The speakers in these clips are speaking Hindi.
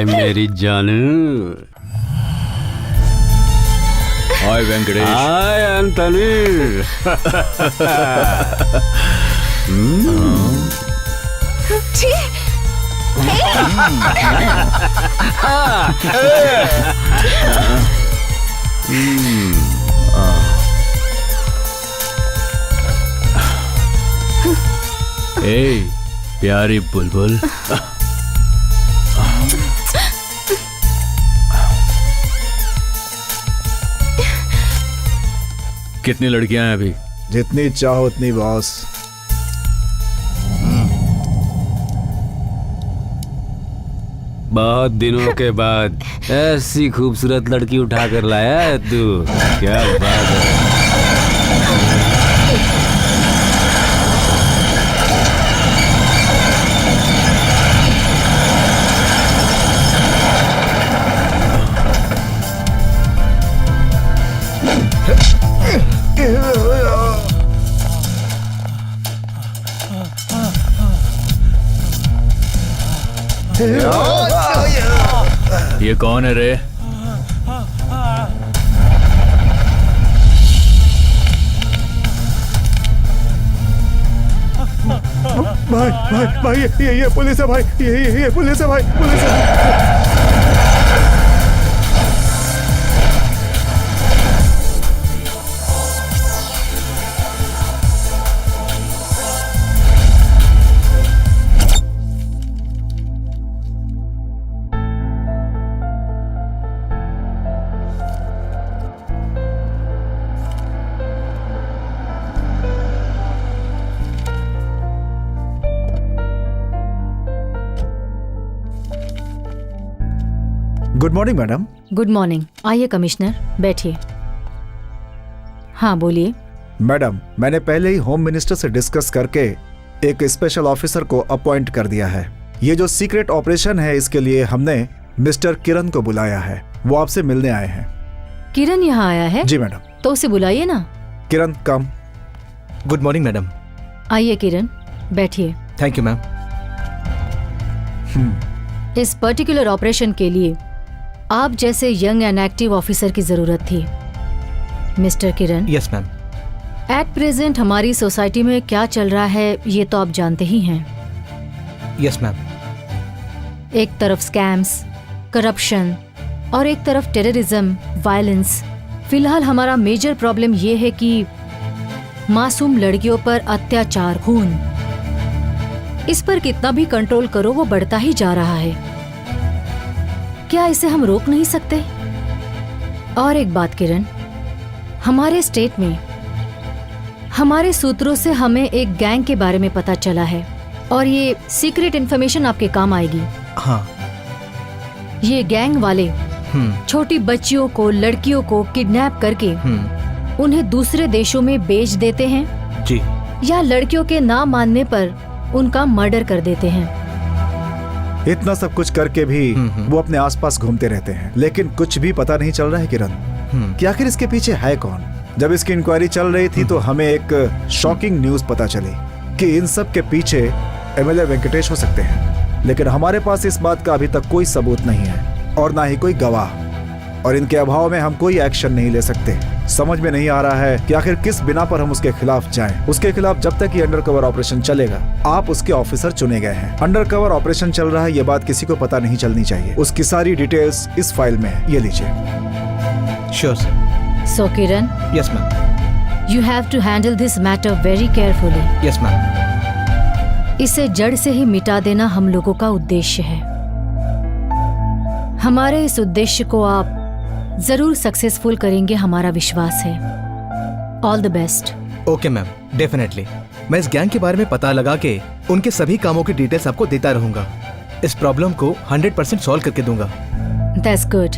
हाय मेरी जानू। हाय वेंकटेश। हाय अंतनी। ए प्यारी बुलबुल, कितनी लड़कियां हैं अभी? जितनी चाहो उतनी बॉस। बहुत दिनों के बाद ऐसी खूबसूरत लड़की उठा कर लाया है तू, क्या बात है। ये कौन है रे? भाई भाई भाई ये पुलिस है भाई, ये पुलिस है भाई, पुलिस है। Good morning madam. Good morning. आइए कमिश्नर, बैठिए। हाँ बोलिए। मैडम, मैंने पहले ही होम मिनिस्टर से डिस्कस करके एक स्पेशल ऑफिसर को अपॉइंट कर दिया है। ये जो सीक्रेट ऑपरेशन है, इसके लिए हमने मिस्टर किरण को बुलाया है। वो आपसे मिलने आए हैं। किरण यहाँ आया है? जी मैडम। तो उसे बुलाइए ना। Kiran come. Good morning madam. आइए किरण, बैठिए। Thank you ma'am. इस पर्टिकुलर ऑपरेशन के लिए आप जैसे यंग एंड एक्टिव ऑफिसर की जरूरत थी mister Kiran. Yes ma'am. At present हमारी सोसाइटी में क्या चल रहा है ये तो आप जानते ही हैं। Yes ma'am. एक तरफ स्कैम्स, करप्शन और एक तरफ टेररिज्म, वायलेंस। फिलहाल हमारा मेजर प्रॉब्लम ये है कि मासूम लड़कियों पर अत्याचार, खून, इस पर कितना भी कंट्रोल करो वो बढ़ता ही जा रहा है। क्या इसे हम रोक नहीं सकते? और एक बात किरण, हमारे स्टेट में हमारे सूत्रों से हमें एक गैंग के बारे में पता चला है और ये सीक्रेट इन्फॉर्मेशन आपके काम आएगी। हाँ। ये गैंग वाले छोटी बच्चियों को, लड़कियों को किडनैप करके उन्हें दूसरे देशों में बेच देते हैं जी, या लड़कियों के ना मानने पर उनका मर्डर कर देते हैं। इतना सब कुछ करके भी वो अपने आसपास घूमते रहते हैं, लेकिन कुछ भी पता नहीं चल रहा है किरण कि आखिर इसके पीछे है कौन। जब इसकी इंक्वायरी चल रही थी तो हमें एक शॉकिंग न्यूज पता चली कि इन सब के पीछे एमएलए वेंकटेश हो सकते हैं, लेकिन हमारे पास इस बात का अभी तक कोई सबूत नहीं है और ना ही कोई गवाह, और इनके अभाव में हम कोई एक्शन नहीं ले सकते। समझ में नहीं आ रहा है कि आखिर किस बिना पर हम उसके खिलाफ जाएं। उसके खिलाफ जब तक ये अंडरकवर ऑपरेशन चलेगा, आप उसके ऑफिसर चुने गए हैं। अंडरकवर ऑपरेशन चल रहा है, ये बात किसी को पता नहीं चलनी चाहिए। उसकी सारी डिटेल्स इस फाइल में है, ये लीजिए। Sure sir. So Kiran, yes ma'am. You have to handle this matter very carefully. Yes ma'am. इसे जड़ से ही मिटा देना हम लोगों का उद्देश्य है। हमारे इस उद्देश्य को आप जरूर सक्सेसफुल करेंगे, हमारा विश्वास है। All the best. Okay ma'am, definitely. मैं इस गैंग के बारे में पता लगा के उनके सभी कामों की डिटेल्स आपको देता रहूंगा। इस प्रॉब्लम को 100% सॉल्व करके दूंगा। That's good.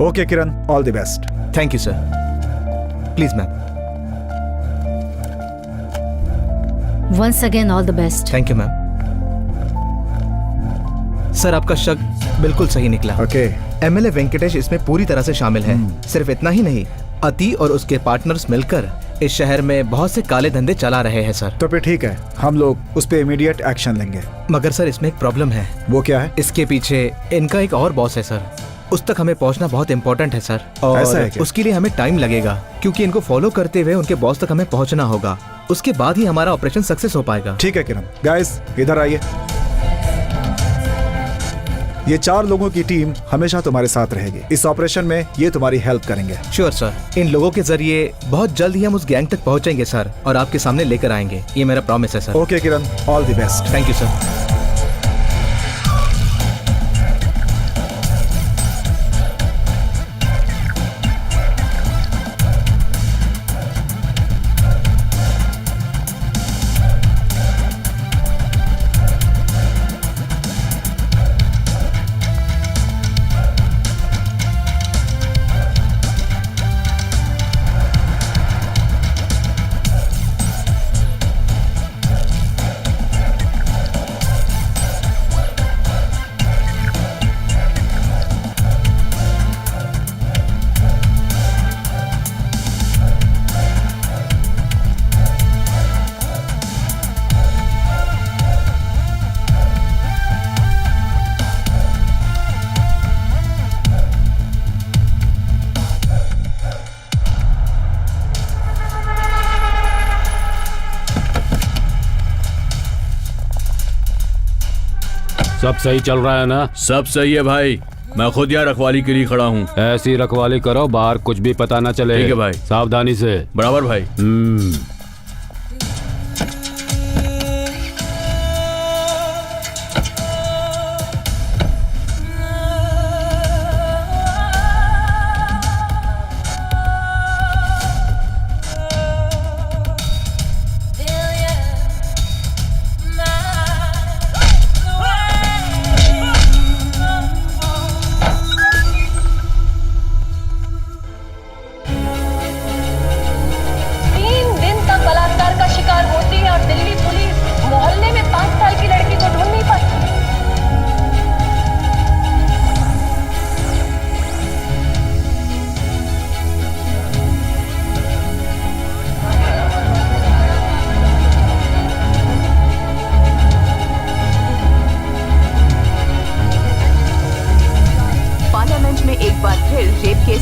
Okay Kiran, all the best. Thank you sir. Please ma'am. Once again all the best. Thank you ma'am. Sir, आपका शक बिल्कुल सही निकला। ओके। एमएलए वेंकटेश इसमें पूरी तरह से शामिल है। सिर्फ इतना ही नहीं, अति और उसके पार्टनर्स मिलकर इस शहर में बहुत से काले धंधे चला रहे हैं सर। तो फिर ठीक है, हम लोग उस पर इमीडिएट एक्शन लेंगे। मगर सर इसमें एक प्रॉब्लम है। वो क्या है? इसके पीछे इनका एक और बॉस है सर। उस तक हमें पहुंचना बहुत इंपॉर्टेंट है सर। और ऐसा है क्या? उसके लिए हमें टाइम लगेगा, क्योंकि इनको फॉलो करते हुए उनके बॉस तक हमें पहुंचना होगा। उसके बाद ही हमारा ऑपरेशन सक्सेस हो पाएगा। ठीक है किरण। गाइस इधर आइए। ये 4 लोगों की टीम हमेशा तुम्हारे साथ रहेगी। इस ऑपरेशन में ये तुम्हारी हेल्प करेंगे। Sure sir. इन लोगों के जरिए बहुत जल्द ही हम उस गैंग तक पहुंचेंगे सर, और आपके सामने लेकर आएंगे। ये मेरा प्रॉमिस है sir. Okay Kiran, all the best. Thank you sir. सब सही चल रहा है ना? सब सही है भाई, मैं खुद यहाँ रखवाली के लिए खड़ा हूँ। ऐसी रखवाली करो, बाहर कुछ भी पता ना चले। ठीक है भाई। सावधानी से। बराबर भाई।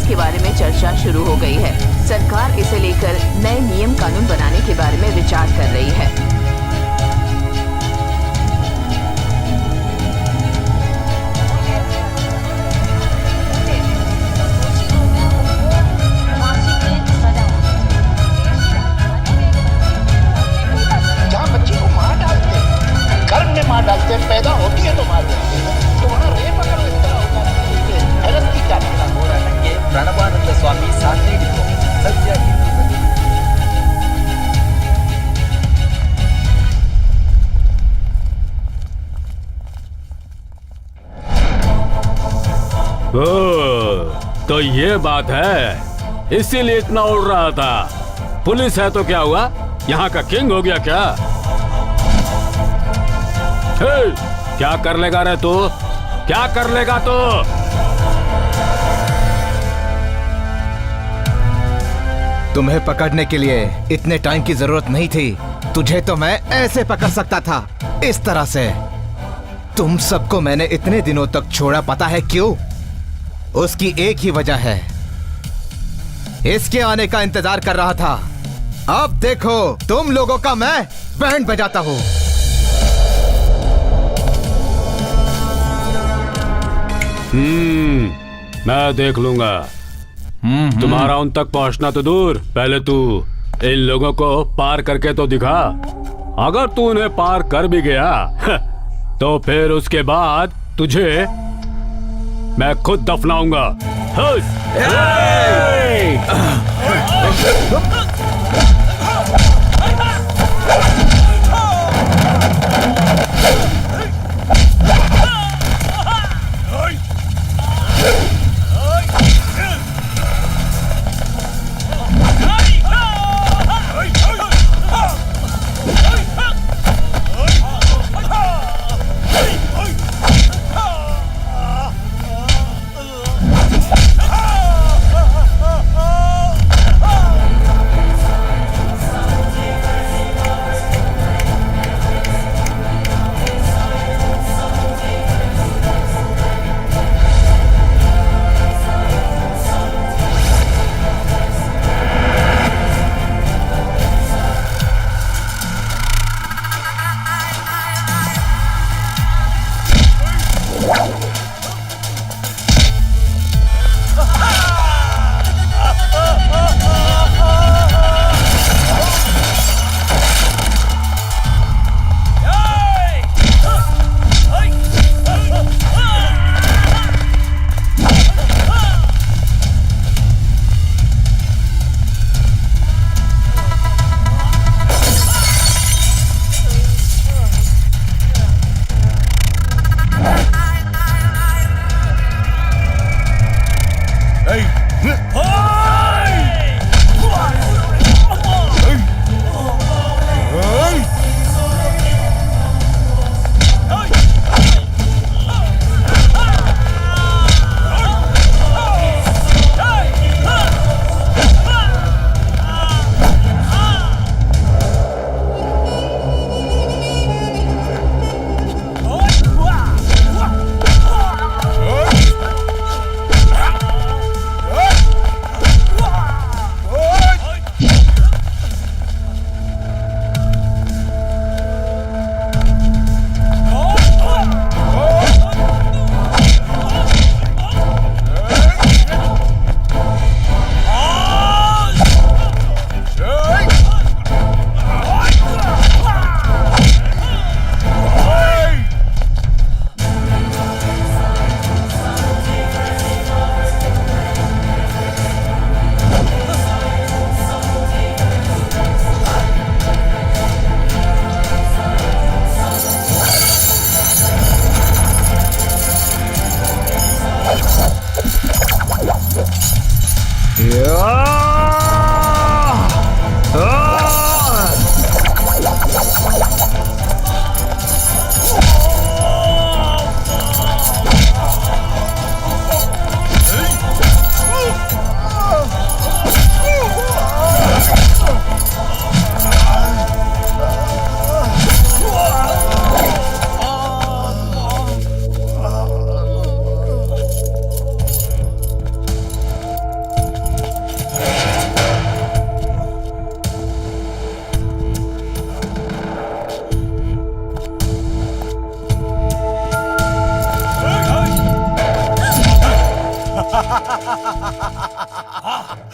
के बारे में चर्चा शुरू हो गई है। सरकार इसे लेकर नए नियम कानून बनाने के बारे में विचार कर रही है। जहाँ बच्ची को मार डालते हैं, गर्भ में मार डालते हैं, पैदा होती है तो मार देते हैं, तो वहाँ रेप अगर इस तरह होगा तो हैरत की क्या हो रहा है। प्रणवानंद स्वामी साथी सत्य तो ये बात है, इसीलिए इतना उड़ रहा था। पुलिस है तो क्या हुआ, यहाँ का किंग हो गया क्या? हे, क्या कर लेगा रे तू? क्या कर लेगा तू? तुम्हें पकड़ने के लिए इतने टाइम की जरूरत नहीं थी। तुझे तो मैं ऐसे पकड़ सकता था, इस तरह से। तुम सबको मैंने इतने दिनों तक छोड़ा, पता है क्यों? उसकी एक ही वजह है, इसके आने का इंतजार कर रहा था। अब देखो तुम लोगों का मैं बैंड बजाता हूं। मैं देख लूंगा। तुम्हारा उन तक पहुंचना तो दूर, पहले तू इन लोगों को पार करके तो दिखा। अगर तू उन्हें पार कर भी गया तो फिर उसके बाद तुझे मैं खुद दफनाऊंगा।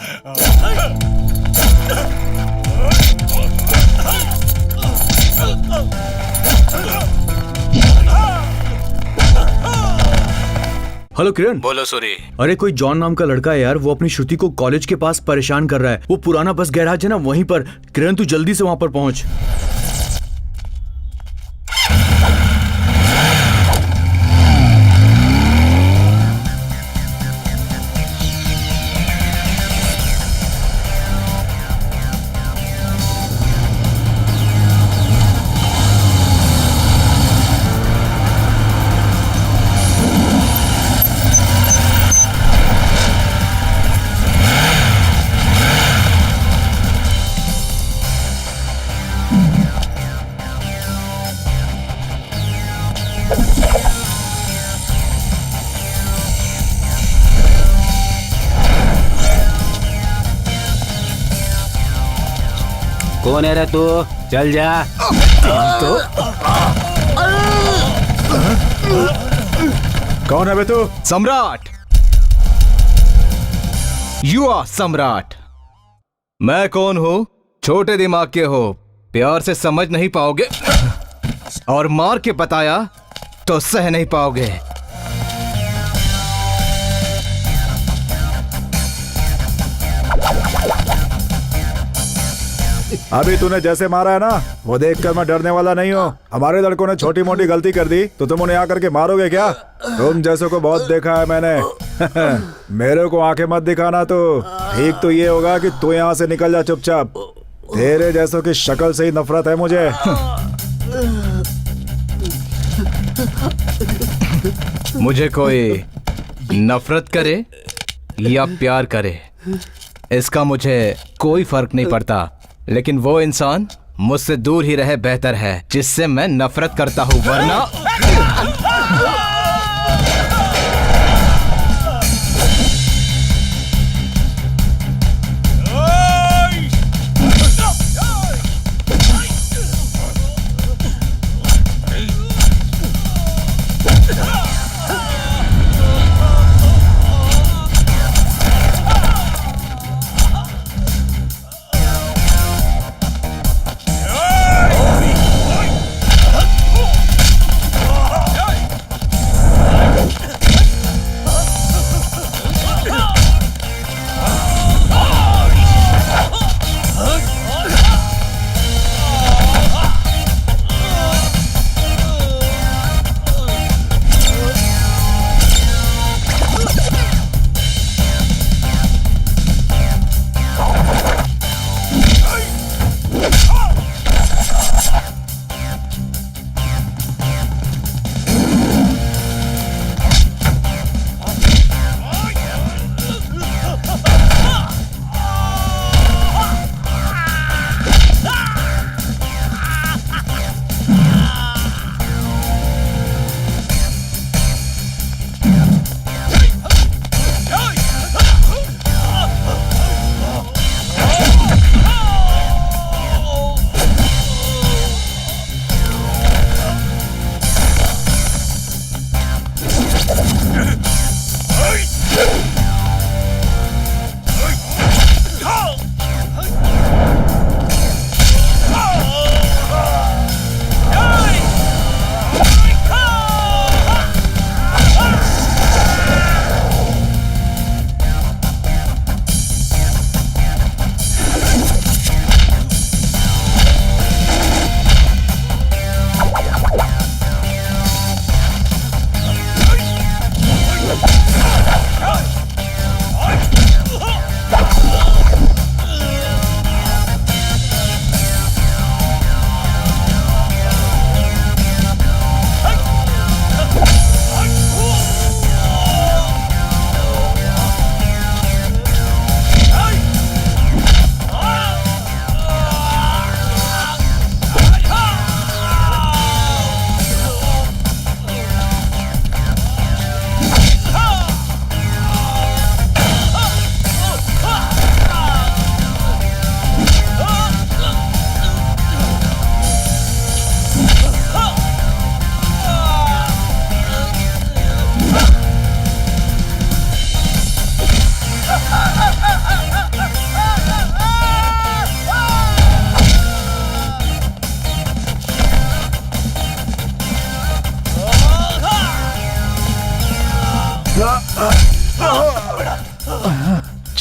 हेलो किरण। बोलो सूरी। अरे कोई जॉन नाम का लड़का है यार, वो अपनी श्रुति को कॉलेज के पास परेशान कर रहा है। वो पुराना बस गैराज है ना, वहीं पर। किरण तू जल्दी से वहां पर पहुंच। कौन है रे तू? चल जा। कौन है बे तू? सम्राट। यू आर सम्राट। मैं कौन हूं? छोटे दिमाग के हो, प्यार से समझ नहीं पाओगे और मार के बताया तो सह नहीं पाओगे। अभी तूने जैसे मारा है ना, वो देखकर मैं डरने वाला नहीं हूँ। हमारे लड़कों ने छोटी मोटी गलती कर दी तो तुम उन्हें आकर के मारोगे क्या? तुम जैसों को बहुत देखा है मैंने। मेरे को आंखें मत दिखाना। तो ठीक तो ये होगा कि तू यहाँ से निकल जा चुपचाप। तेरे जैसों की शक्ल से ही नफरत है मुझे। मुझे कोई नफरत करे या प्यार करे, इसका मुझे कोई फर्क नहीं पड़ता, लेकिन वो इंसान मुझसे दूर ही रहे बेहतर है जिससे मैं नफरत करता हूं, वरना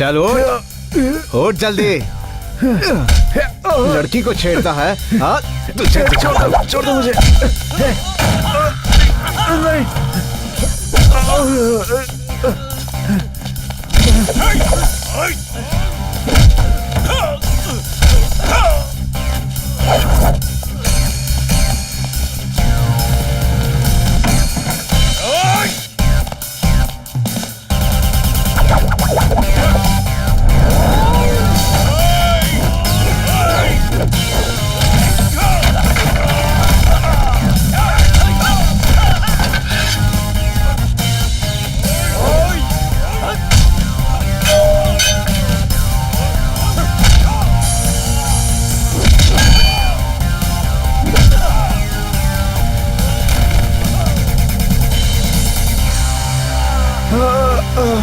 चल उठ, उठ जल्दी। लड़की को छेड़ता है। हाँ, तुझे छोड़ दो मुझे। नहीं।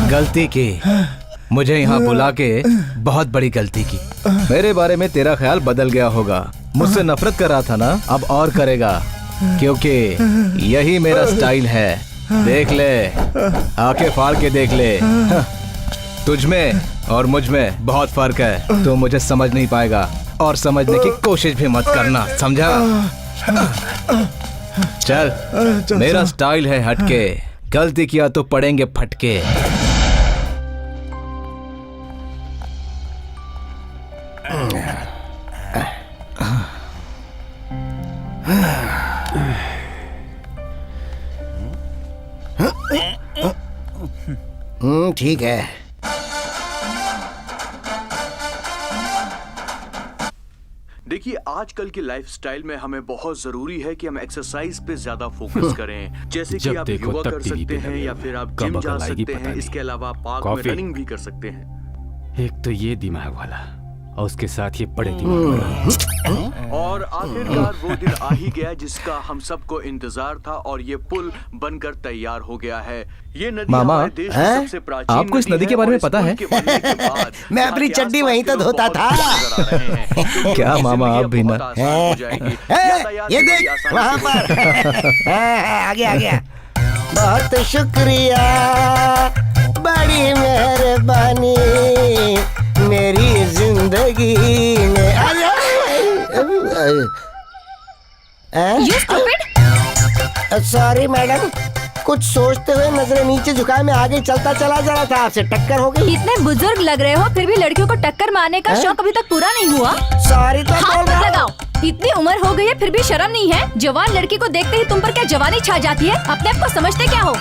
गलती की, मुझे यहाँ बुला के बहुत बड़ी गलती की। मेरे बारे में तेरा ख्याल बदल गया होगा। मुझसे नफरत कर रहा था ना, अब और करेगा, क्योंकि यही मेरा स्टाइल है। देख ले, आंखें फाड़ के देख ले। तुझ में और मुझ में बहुत फर्क है। तू मुझे समझ नहीं पाएगा और समझने की कोशिश भी मत करना, समझा? चल, मेरा स्टाइल है हटके। गलती किया तो पड़ेंगे फटके। ठीक है। देखिए, आजकल की लाइफस्टाइल में हमें बहुत जरूरी है कि हम एक्सरसाइज पे ज्यादा फोकस करें। जैसे कि जब आप देखो योगा तब कर टीवी सकते पे हैं लगे या हो। फिर आप कब जिम जा अकल आएगी सकते पता हैं। नहीं। इसके अलावा पार्क में कॉफी। रनिंग भी कर सकते हैं। एक तो ये दिमाग वाला और उसके साथ ये बड़े दिमाग वाला। और आखिरकार वो दिन आ ही गया जिसका हम सबको इंतजार था और ये पुल बनकर तैयार हो गया है। ये नदी मामा, हमारे देश की सबसे प्राचीन आपको इस नदी के है बारे और में इस पता पुल है? के बनने के बाद मैं यहाँ अपनी के चड्डी आसपास वहीं के तो लोग धोता बहुत था। खुश नजर आ रहे हैं, क्योंकि क्या उनकी मामा, जिंदगी आप भी बहुत ना? आसान हो जाएगी। यातायात ये भी बड़ी देख आसानी वहाँ से हो पर। जाएगा। आ गया, आ गया। बहुत शुक्रिया, बड़ी मेहरबानी मेरी जिंदगी में। सॉरी मैडम, कुछ सोचते हुए नजरें नीचे झुकाए मैं आगे चलता चला जा रहा था, आपसे टक्कर हो गई। इतने बुजुर्ग लग रहे हो, फिर भी लड़कियों को टक्कर मारने का शौक अभी तक पूरा नहीं हुआ। सॉरी तो हाथ बोल मत रहा हूँ। लगाओ। इतनी उम्र हो गई है फिर भी शर्म नहीं है। जवान लड़की को देखते ही तुम पर क्या जवानी छा जाती है? अपने आप को समझते क्या हो?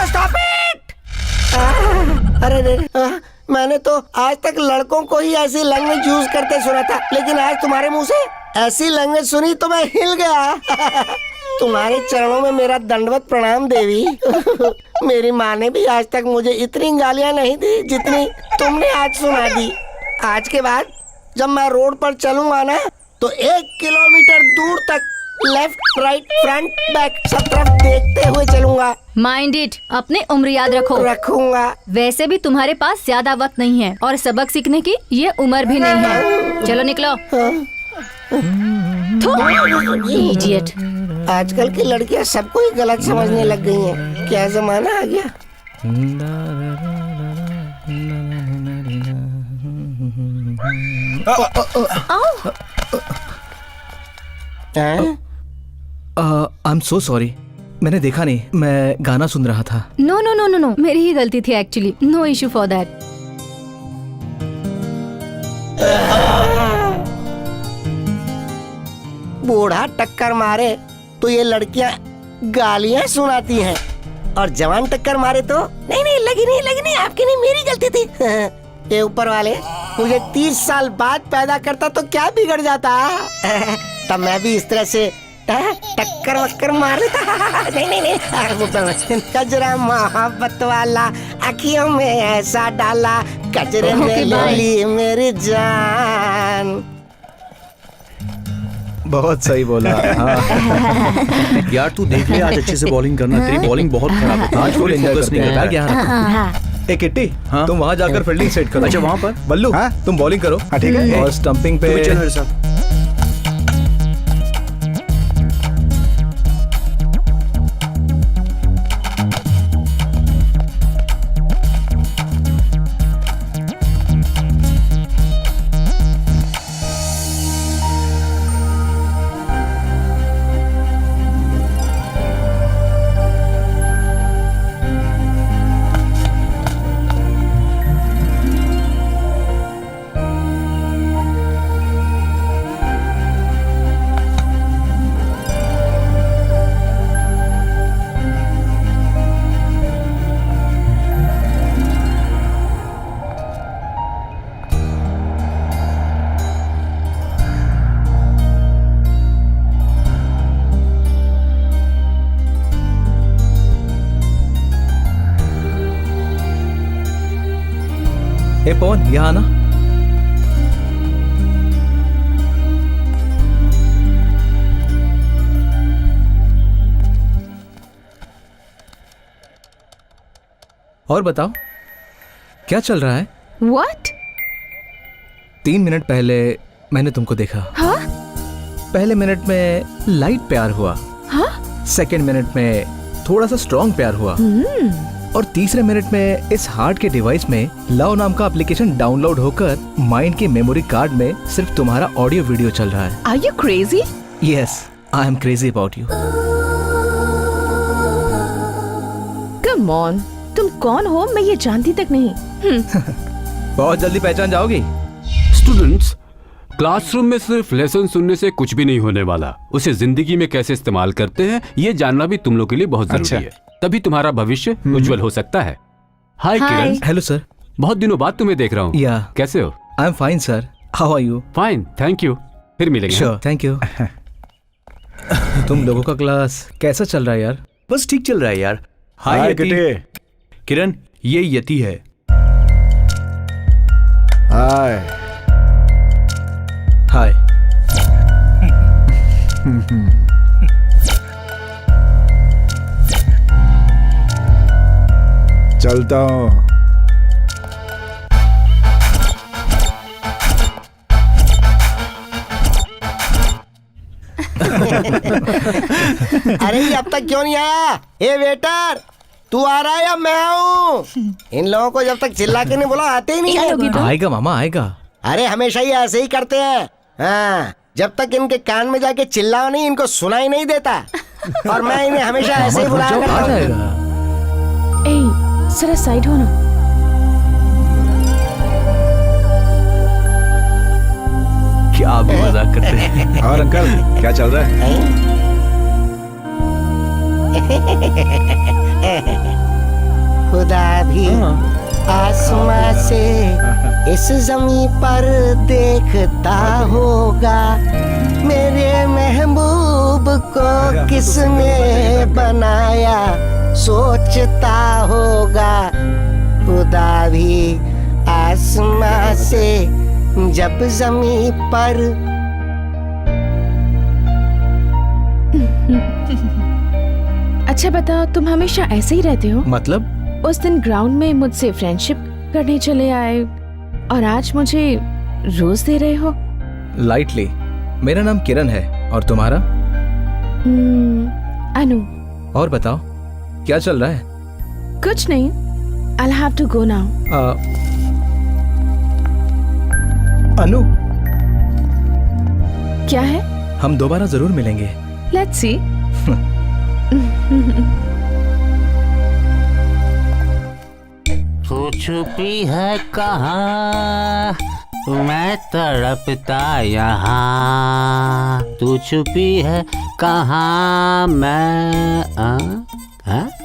Stop it! अरे रे, मैंने तो आज तक लड़कों को ही ऐसी लैंग्वेज यूज करते सुना था, लेकिन आज तुम्हारे मुंह से ऐसी लैंग्वेज सुनी तो मैं हिल गया। तुम्हारे चरणों में मेरा दंडवत प्रणाम देवी। मेरी माँ ने भी आज तक मुझे इतनी गालियाँ नहीं दी जितनी तुमने आज सुना दी। आज के बाद जब मैं रोड पर चलूंगा ना, तो 1 किलोमीटर दूर तक लेफ्ट राइट फ्रंट बैक सब तरफ देखते हुए चलूंगा। माइंड इट, अपनी उम्र याद रखो। रखूंगा। वैसे भी तुम्हारे पास ज्यादा वक्त नहीं है और सबक सीखने की ये उम्र भी नहीं है। चलो निकलो। इडियट। आजकल की लड़कियां सबको ही गलत समझने लग गई हैं। क्या जमाना आ गया। आई एम सो सॉरी, मैंने देखा नहीं, मैं गाना सुन रहा था। No no no no no, मेरी ही गलती थी actually. No issue for that. बूढ़ा टक्कर मारे तो ये लड़कियां गालियां सुनाती हैं, और जवान टक्कर मारे तो नहीं नहीं लगी नहीं आपकी नहीं, मेरी गलती थी। ये ऊपर वाले मुझे 30 साल बाद पैदा करता तो क्या बिगड़ जाता। तब मैं भी इस तरह से टक्कर वक्कर मार लेता। नहीं कजरा मोहब्बत वाला अखियों में ऐसा डाला, कजरे में डाली मेरी जान। बहुत सही बोला। हाँ। यार तू देख ले, आज अच्छे से बॉलिंग करना। तेरी बॉलिंग बहुत खराब है। आज फुल enjoy फोकस करते नहीं हैं। कर रहा। हाँ। ए किट्टी, हाँ? तुम वहाँ जाकर फील्डिंग सेट करो। अच्छा, वहाँ पर? बल्लू, हाँ? तुम बॉलिंग करो। हाँ, ठीक है। और स्टंपिंग पे तुम चलो मेरे साथ। ए पवन, यहाँ आना। और बताओ, क्या चल रहा है? What? 3 मिनट पहले मैंने तुमको देखा। हाँ? पहले मिनट में लाइट प्यार हुआ। हाँ? सेकेंड मिनट में थोड़ा सा स्ट्रॉन्ग प्यार हुआ। और तीसरे मिनट में इस हार्ट के डिवाइस में लव नाम का एप्लीकेशन डाउनलोड होकर माइंड के मेमोरी कार्ड में सिर्फ तुम्हारा ऑडियो वीडियो चल रहा है। Are you crazy? Yes, I am crazy about you. Come on, तुम कौन हो मैं ये जानती तक नहीं। बहुत जल्दी पहचान जाओगी। स्टूडेंट्स, क्लासरूम में सिर्फ लेसन सुनने से कुछ भी नहीं होने वाला। उसे जिंदगी में कैसे इस्तेमाल करते हैं ये जानना भी तुम लोग के लिए बहुत जरूरी है। तभी तुम्हारा भविष्य उज्जवल हो सकता है। हाय किरण, हेलो सर। बहुत दिनों बाद तुम्हें देख रहा हूँ। या कैसे हो? I am fine sir, how are you? Fine, thank you. फिर मिलेंगे। Sure, thank you. तुम लोगों का क्लास कैसा चल रहा है यार? बस ठीक चल रहा है यार। हाय हाय यति। किट्टी। किरण, ये यति है। हाय। हाय। चलता हूँ। अरे ये अब तक क्यों नहीं आया? ए वेटर, तू आ रहा है या मैं आऊँ? इन लोगों को जब तक चिल्ला के नहीं बोला आते ही नहीं है। आएगा मामा, आएगा। अरे हमेशा ही ऐसे ही करते हैं। हाँ, जब तक इनके कान में जाके चिल्लाओ नहीं इनको सुनाई नहीं देता। और मैं इन्हें हमेशा ऐसे ही बुलाया आ करता हूँ। जाएगा। ए, जरा साइड हो ना। क्या आप मजाक करते हैं? और अंकल, क्या चल रहा है? खुदा भी आसमां से इस जमीन पर देखता होगा, मेरे महबूब को किसने बनाया सोचता होगा। खुदा भी आसमां से जब जमीन पर। अच्छा बताओ, तुम हमेशा ऐसे ही रहते हो? मतलब? उस दिन ग्राउंड में मुझसे फ्रेंडशिप करने चले आए और आज मुझे रोज दे रहे हो। लाइटली। मेरा नाम किरण है और तुम्हारा? अनु। और बताओ, क्या चल रहा है? कुछ नहीं। I'll have to go now. अनु, क्या है? हम दोबारा जरूर मिलेंगे। Let's see. तू छुपी है कहाँ, मैं तड़पता यहाँ। तू छुपी है कहाँ, मैं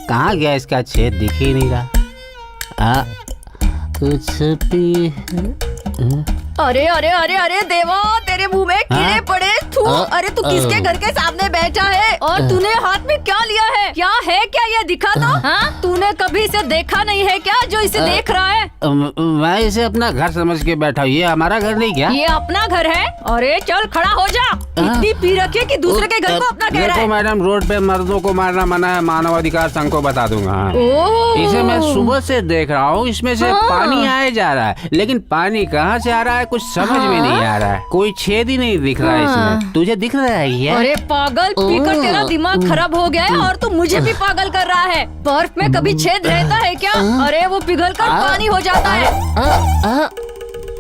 कहाँ गया इसका छेद, दिख ही नहीं रहा। तू छुपी है। अरे अरे अरे अरे देवा, तेरे मुंह में कीड़े पड़े, थू, अरे तू किसके घर के सामने बैठा है और तूने हाथ में क्या लिया है? क्या है क्या ये दिखा दो। हाँ, तूने कभी इसे देखा नहीं है क्या जो इसे देख रहा है? मैं इसे अपना घर समझ के बैठा हूँ। ये हमारा घर नहीं क्या? ये अपना घर है। अरे चल खड़ा हो जा। इतनी पी रखी है कि दूसरे के घर को अपना कह रहा है। मैडम, रोड पे मर्दों को मारना मना है, मानवाधिकार संघ को बता दूंगा। ओह। इसे मैं सुबह से देख रहा हूँ, इसमें से पानी आए जा रहा है, लेकिन पानी कहाँ से आ रहा है कुछ समझ में नहीं आ रहा है। कोई छेद ही नहीं दिख रहा है इसमें। तुझे दिख रहा है ये? अरे पागल, पीकर तेरा दिमाग खराब हो गया है और तू मुझे भी पागल कर रहा है। बर्फ में कभी छेद रहता है क्या? अरे वो पिघलकर पानी हो जाता है।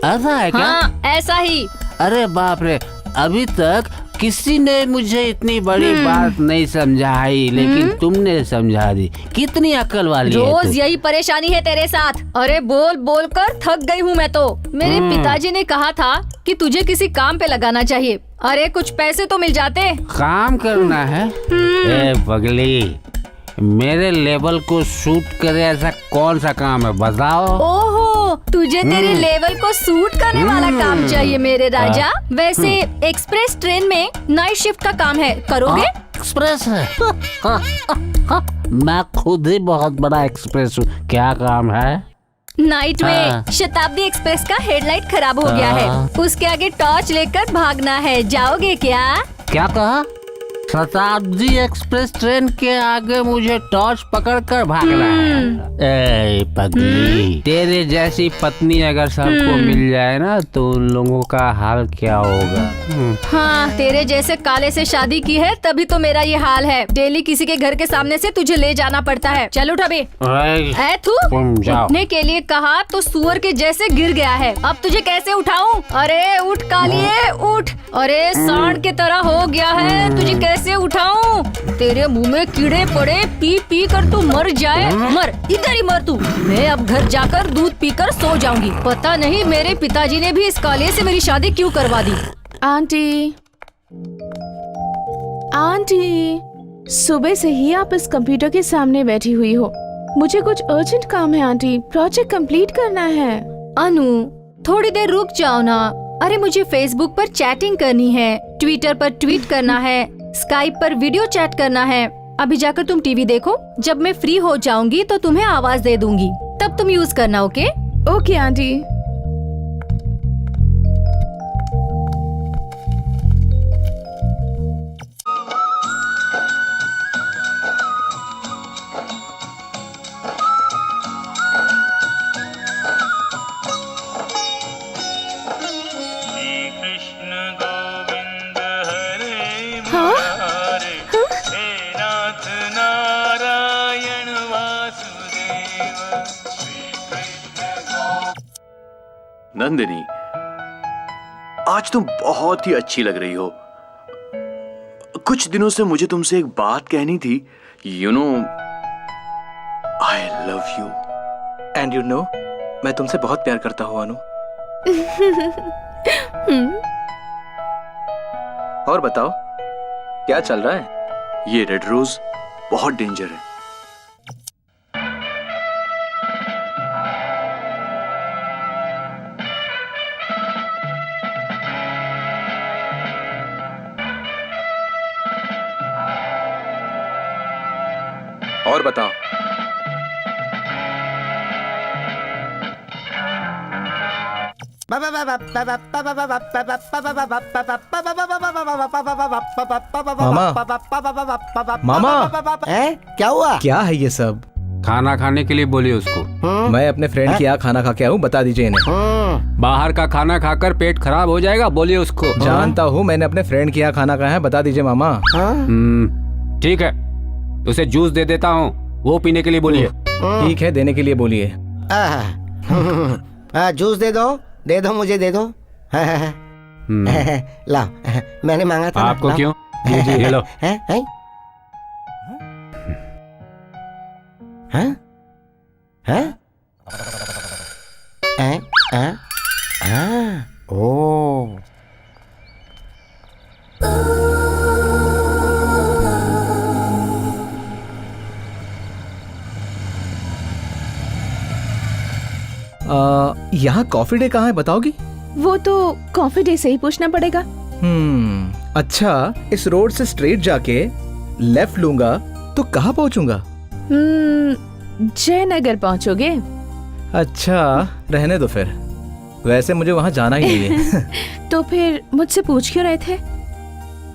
ऐसा है क्या? हाँ, ऐसा ही। अरे बाप रे, अभी तक किसी ने मुझे इतनी बड़ी बात नहीं समझाई, लेकिन तुमने समझा दी। कितनी अक्ल वाली है रोज तू। यही परेशानी है तेरे साथ। अरे बोल बोल कर थक गई हूँ मैं तो। मेरे पिताजी ने कहा था कि तुझे किसी काम पे लगाना चाहिए। अरे कुछ पैसे तो मिल जाते। काम करना है? ए पगली, मेरे लेवल को सूट करे ऐसा कौन सा काम है बताओ। ओहो, तुझे तेरे लेवल को सूट करने वाला काम चाहिए मेरे राजा। वैसे एक्सप्रेस ट्रेन में नाइट शिफ्ट का काम है, करोगे? एक्सप्रेस है? मैं खुद ही बहुत बड़ा एक्सप्रेस हूँ। क्या काम है? नाइट में शताब्दी एक्सप्रेस का हेडलाइट खराब हो गया है, उसके आगे टॉर्च लेकर भागना है। जाओगे क्या? क्या कहा? शताब्दी एक्सप्रेस ट्रेन के आगे मुझे टॉर्च पकड़कर भागना है? ए पगली, तेरे जैसी पत्नी अगर सबको मिल जाए ना तो उन लोगों का हाल क्या होगा? हाँ, तेरे जैसे काले से शादी की है तभी तो मेरा ये हाल है। डेली किसी के घर के सामने से तुझे ले जाना पड़ता है। चल उठ अभी। तुम जाओ। उठने के लिए कहा तो सुअर के जैसे गिर गया है। अब तुझे कैसे उठाऊं? अरे उठ कालिए उठ। अरे सांड के तरह हो गया है, तुझे कैसे उठाऊं? तेरे मुंह में कीड़े पड़े, पी पी कर तू मर जाए। मर, इधर ही मर तू। मैं अब घर जाकर दूध पीकर सो जाऊंगी। पता नहीं मेरे पिताजी ने भी इस कालिए से मेरी शादी क्यों करवा दी। आंटी, आंटी, सुबह से ही आप इस कंप्यूटर के सामने बैठी हुई हो। मुझे कुछ अर्जेंट काम है आंटी, प्रोजेक्ट कंप्लीट करना है। अनु, थोड़ी देर रुक जाओ ना। अरे मुझे फेसबुक पर चैटिंग करनी है, ट्विटर पर ट्वीट करना है, स्काइप पर वीडियो चैट करना है। अभी जाकर तुम टीवी देखो, जब मैं फ्री हो जाऊंगी तो तुम्हें आवाज दे दूंगी, तब तुम यूज करना। ओके? Okay aunty. नंदिनी, आज तुम बहुत ही अच्छी लग रही हो। कुछ दिनों से मुझे तुमसे एक बात कहनी थी। You know, I love you. And you know, मैं तुमसे बहुत प्यार करता हूँ अनु। और बताओ, क्या चल रहा है? ये रेड रोज बहुत डेंजर है। और बताओ। मामा, क्या हुआ? क्या है ये सब? खाना खाने के लिए बोलिए उसको। मैं अपने फ्रेंड के यहाँ खाना खा के आऊँ, बता दीजिए इन्हें। बाहर का खाना खाकर पेट खराब हो जाएगा, बोलिए उसको। जानता हूँ, मैंने अपने फ्रेंड के यहाँ खाना खाया है, बता दीजिए मामा। ठीक है, उसे जूस दे देता हूँ, वो पीने के लिए बोलिए। ठीक है, देने के लिए बोलिए। जूस दे दो मुझे दे दो। ला, मैंने मांगा था। आपको ला। क्यों? ये लो। हैं? हैं? हैं? ओ। यहाँ कॉफी डे कहाँ है, बताओगी? वो तो कॉफी डे से ही पूछना पड़ेगा। अच्छा, इस रोड से स्ट्रेट जाके लेफ्ट लूंगा तो कहाँ पहुँचूंगा? जयनगर पहुंचोगे। अच्छा, रहने दो फिर। वैसे मुझे वहाँ जाना ही नहीं है। तो फिर मुझसे पूछ क्यों रहे थे?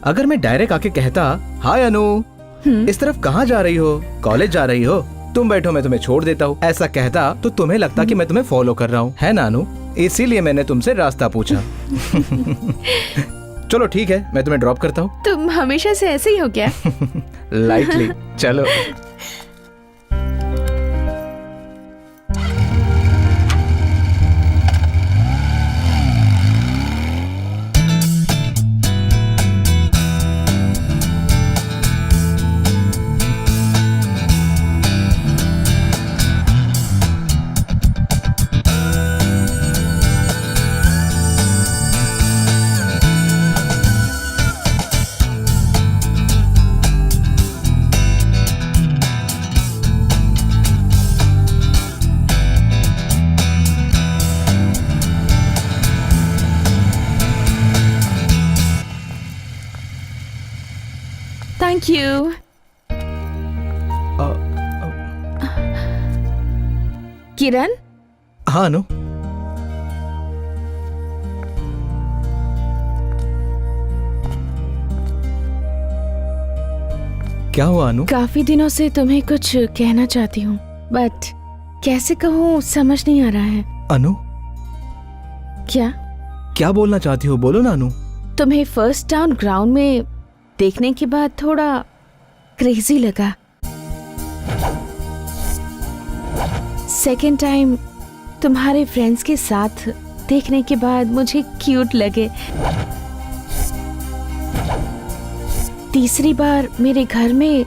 अगर मैं डायरेक्ट आके कहता, हाय अनु, इस तरफ कहाँ जा रही हो? कॉलेज जा रही हो? तुम बैठो, मैं तुम्हें छोड़ देता हूँ, ऐसा कहता तो तुम्हें लगता कि मैं तुम्हें फॉलो कर रहा हूँ, है ना अनु? इसीलिए मैंने तुमसे रास्ता पूछा। चलो ठीक है, मैं तुम्हें ड्रॉप करता हूँ। तुम हमेशा से ऐसे ही हो क्या? लाइटली। चलो। Thank you. किरण, हाँ अनु। क्या हुआ अनु? काफी दिनों से तुम्हें कुछ कहना चाहती हूँ, बट कैसे कहूँ समझ नहीं आ रहा है। अनु, क्या बोलना चाहती हो? बोलो ना अनु। तुम्हें फर्स्ट टाउन ग्राउंड में देखने के बाद थोड़ा क्रेजी लगा। सेकेंड टाइम तुम्हारे फ्रेंड्स के साथ देखने के बाद मुझे क्यूट लगे। तीसरी बार मेरे घर में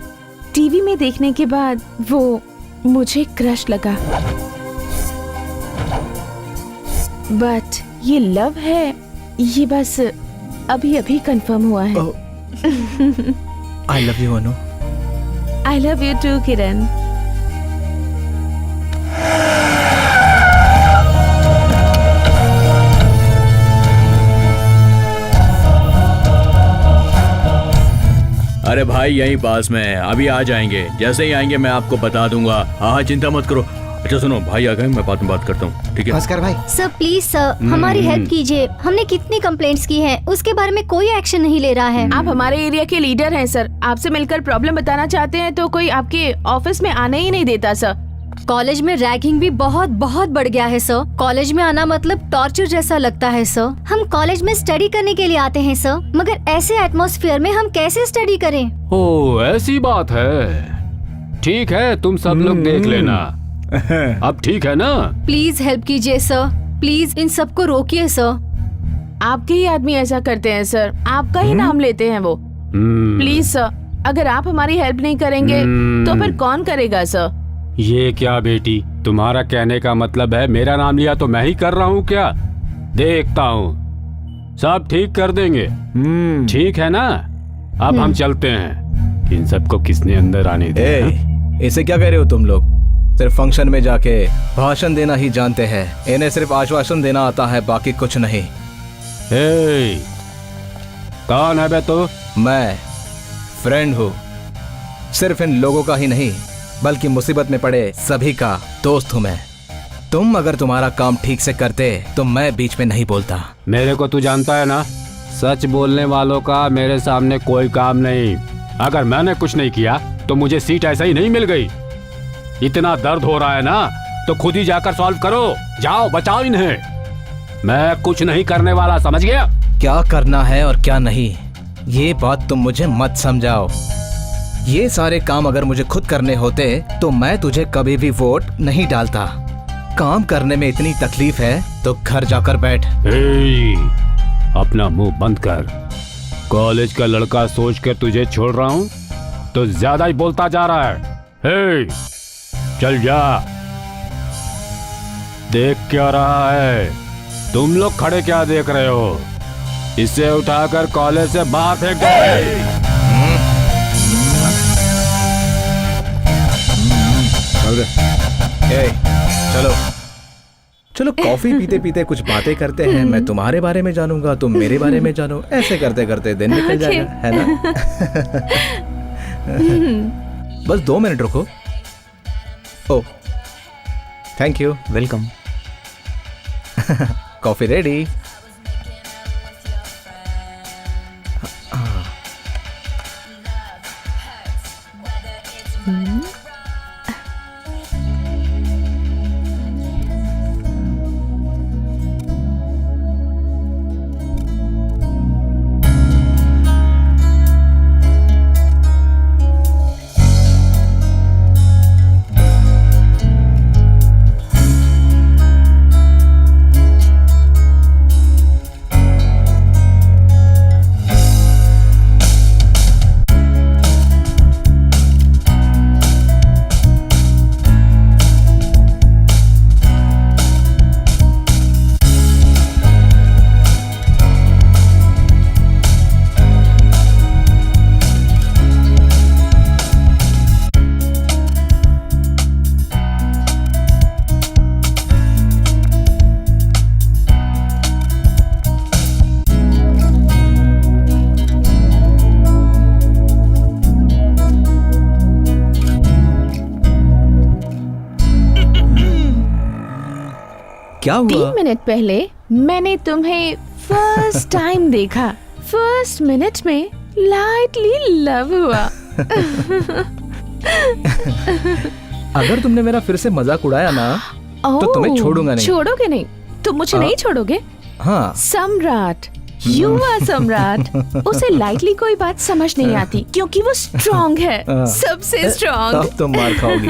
टीवी में देखने के बाद वो मुझे क्रश लगा। बट ये लव है, ये बस अभी अभी कंफर्म हुआ है। I love you Anu. I love you too Kiran. अरे भाई यहीं पास में है, अभी आ जाएंगे। जैसे ही आएंगे मैं आपको बता दूंगा। हाँ चिंता मत करो। अच्छा सुनो, भाई आ गए, मैं बाद में बात करता हूँ, ठीक है? नमस्कार भाई। सर प्लीज सर, हमारी हेल्प कीजिए। हमने कितनी कंप्लेंट्स की हैं, उसके बारे में कोई एक्शन नहीं ले रहा है। आप हमारे एरिया के लीडर हैं सर, आपसे मिलकर प्रॉब्लम बताना चाहते हैं तो कोई आपके ऑफिस में आने ही नहीं देता सर। कॉलेज में रैगिंग भी बहुत बहुत बढ़ गया है सर। कॉलेज में आना मतलब टॉर्चर जैसा लगता है सर। हम कॉलेज में स्टडी करने के लिए आते हैं सर, मगर ऐसे एटमॉस्फेयर में हम कैसे स्टडी करें? ओ ऐसी बात है। ठीक है, तुम सब लोग देख लेना। अब ठीक है ना? प्लीज हेल्प कीजिए सर, प्लीज इन सबको रोकिए सर। आपके ही आदमी ऐसा करते हैं सर, आपका ही नाम लेते हैं वो। प्लीज सर, अगर आप हमारी हेल्प नहीं करेंगे तो फिर कौन करेगा सर? ये क्या बेटी, तुम्हारा कहने का मतलब है मेरा नाम लिया तो मैं ही कर रहा हूँ क्या? देखता हूँ, सब ठीक कर देंगे। ठीक है ना? अब हम चलते हैं। इन सबको किसने अंदर आने दिया? इसे क्या कह रहे हो तुम लोग? सिर्फ फंक्शन में जाके भाषण देना ही जानते हैं। इन्हें सिर्फ आश्वासन देना आता है, बाकी कुछ नहीं। कौन है बे तू? मैं फ्रेंड हूँ, सिर्फ इन लोगों का ही नहीं बल्कि मुसीबत में पड़े सभी का दोस्त हूँ मैं। तुम अगर तुम्हारा काम ठीक से करते तो मैं बीच में नहीं बोलता। मेरे को तू जानता है ना, सच बोलने वालों का मेरे सामने कोई काम नहीं। अगर मैंने कुछ नहीं किया तो मुझे सीट ऐसा ही नहीं मिल गई। इतना दर्द हो रहा है ना तो खुद ही जाकर सॉल्व करो। जाओ बचाओ इन्हें। मैं कुछ नहीं करने वाला, समझ गया? क्या करना है और क्या नहीं, ये बात तुम मुझे मत समझाओ। ये सारे काम अगर मुझे खुद करने होते तो मैं तुझे कभी भी वोट नहीं डालता। काम करने में इतनी तकलीफ है तो घर जाकर बैठ। अपना मुंह बंद कर। कॉलेज का लड़का सोच कर तुझे छोड़ रहा हूँ तो ज्यादा ही बोलता जा रहा है। चल जा। देख क्या रहा है? तुम लोग खड़े क्या देख रहे हो? इसे उठाकर कॉलेज से बाहर फेंक दो। चलो चलो कॉफी पीते पीते कुछ बातें करते हैं। मैं तुम्हारे बारे में जानूंगा, तुम मेरे बारे में जानो। ऐसे करते करते दिन निकल जाएगा, है ना? बस 2 मिनट रुको। Oh, thank you. Welcome. Coffee ready. क्या हुआ? 3 मिनट पहले मैंने तुम्हें फर्स्ट टाइम देखा। फर्स्ट मिनट में लाइटली लव हुआ। अगर तुमने मेरा फिर से मजाक उड़ाया ना तो तुम्हें छोड़ूंगा नहीं। छोड़ोगे नहीं? तुम मुझे नहीं छोड़ोगे? हाँ। सम्राट, युवा सम्राट। उसे लाइटली कोई बात समझ नहीं आती क्योंकि वो स्ट्रॉन्ग है, सबसे स्ट्रॉन्ग। अब तुम मार खाओगी।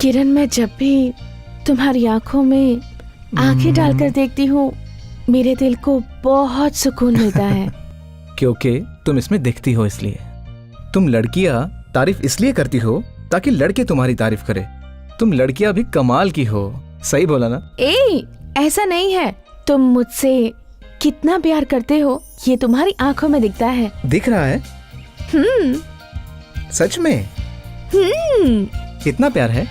किरण, मैं जब भी तुम्हारी आंखों में आंखें डालकर देखती हूँ मेरे दिल को बहुत सुकून मिलता है। क्योंकि तुम इसमें दिखती हो इसलिए। तुम लड़कियां तारीफ इसलिए करती हो ताकि लड़के तुम्हारी तारीफ करे। तुम लड़कियां भी कमाल की हो। सही बोला ना? ऐसा नहीं है। तुम मुझसे कितना प्यार करते हो ये तुम्हारी आंखों में दिखता है। दिख रहा है? सच में? कितना प्यार है?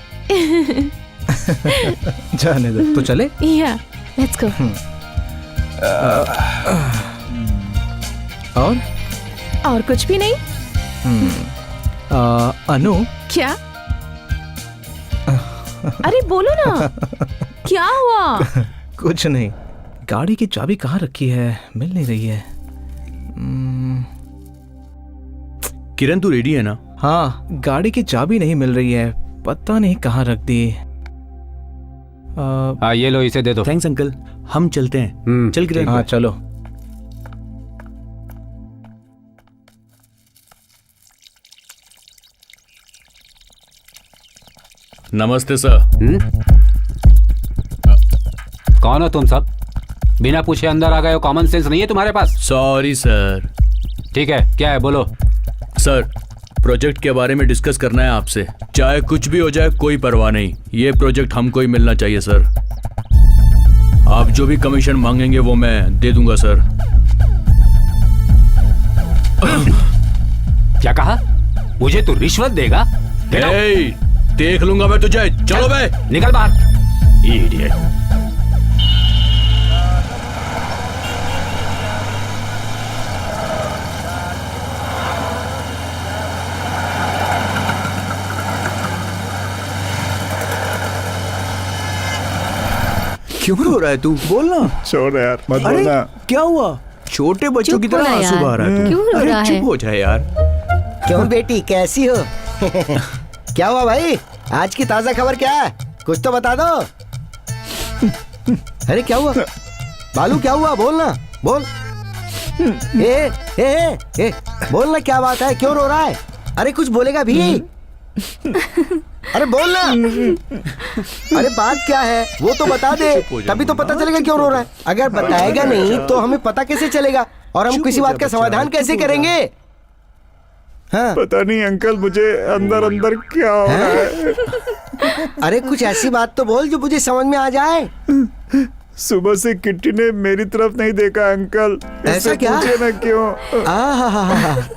जाने दो। तो चले? या, लेट्स गो। और कुछ भी नहीं? अनु। क्या? अरे बोलो ना। क्या हुआ? कुछ नहीं। गाड़ी की चाबी कहाँ रखी है? मिल नहीं रही है। किरण, तू रेडी है ना? हाँ, गाड़ी की चाबी नहीं मिल रही है। पता नहीं कहाँ रख दी। ये लो, इसे दे दो। थैंक्स अंकल, हम चलते हैं। चल किरण। हाँ चलो। नमस्ते सर। कौन हो तुम सब? बिना पूछे अंदर आ गए हो। कॉमन सेंस नहीं है तुम्हारे पास? Sorry sir. ठीक है, क्या है बोलो। सर, प्रोजेक्ट के बारे में डिस्कस करना है आपसे। चाहे कुछ भी हो जाए कोई परवाह नहीं, ये प्रोजेक्ट हमको ही मिलना चाहिए सर। आप जो भी कमीशन मांगेंगे वो मैं दे दूंगा सर। क्या कहा? मुझे तू रिश्वत देगा? देख लूंगा मैं तुझे। चलो बे, निकल बाहर। इडियट। क्यों रो रहा है तू? बोलना। छोड़ यार, मत अरे बोलना। क्या हुआ? छोटे बच्चों की तरह आंसू बहा रहा है तू। क्यों रो अरे रहा है? चुप हो जाए यार। क्यों बेटी, कैसी हो? क्या हुआ भाई? आज की ताजा खबर क्या है? कुछ तो बता दो। अरे क्या हुआ बालू? क्या हुआ? बोलना, बोल। ए, बोलना, क्या बात है? क्यों रो रहा है? अरे कुछ बोलेगा भी? अरे बोलना। अरे बात क्या है वो तो बता दे, तभी तो पता चलेगा क्यों रो रहा है। अगर बताएगा नहीं तो हमें पता कैसे चलेगा और हम किसी बात का समाधान कैसे करेंगे? हाँ। पता नहीं अंकल, मुझे अंदर अंदर क्या हो रहा है। अरे कुछ ऐसी बात तो बोल जो मुझे समझ में आ जाए। सुबह से किट्टी ने मेरी तरफ नहीं देखा अंकल। ऐसा इससे क्या? पूछिए ना क्यों।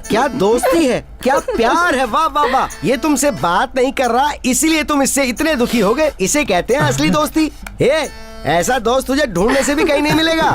क्या दोस्ती है, क्या प्यार है, वाह वाह वाह। ये तुमसे बात नहीं कर रहा इसीलिए तुम इससे इतने दुखी हो गए। इसे कहते हैं असली दोस्ती। ऐसा दोस्त तुझे ढूंढने से भी कहीं नहीं मिलेगा।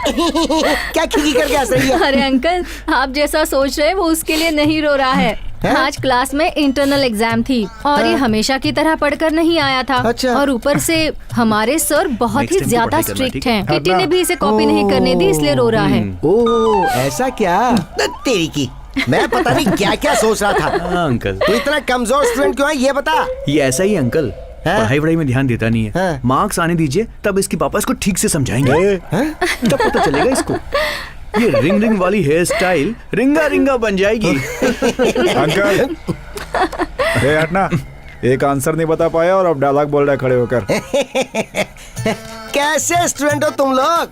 क्या खिखी करके हंस रही है? अरे अंकल, आप जैसा सोच रहे हैं वो उसके लिए नहीं रो रहा है। आज क्लास में इंटरनल एग्जाम थी और ये हमेशा की तरह पढ़कर नहीं आया था। अच्छा। और ऊपर से हमारे सर बहुत ही ज्यादा स्ट्रिक्ट हैं। किटी ने भी इसे कॉपी नहीं करने दी, इसलिए रो रहा है। ओह ऐसा क्या? तेरी की मैं पता नहीं क्या क्या सोच रहा था। अंकल तू इतना कमजोर स्टूडेंट क्यों है ये बता। ये ऐसा ही अंकल, पढ़ाई वढ़ाई में ध्यान देता नहीं है। हाँ। मार्क्स आने दीजिए, तब इसके पापा इसको ठीक से समझाएंगे। तब पता चलेगा इसको। ये रिंग रिंग वाली हेयर स्टाइल रिंगा रिंगा बन जाएगी। अंकल हटना। एक आंसर नहीं बता पाया और अब डायलॉग बोल रहा है खड़े होकर। कैसे स्टूडेंट हो तुम लोग?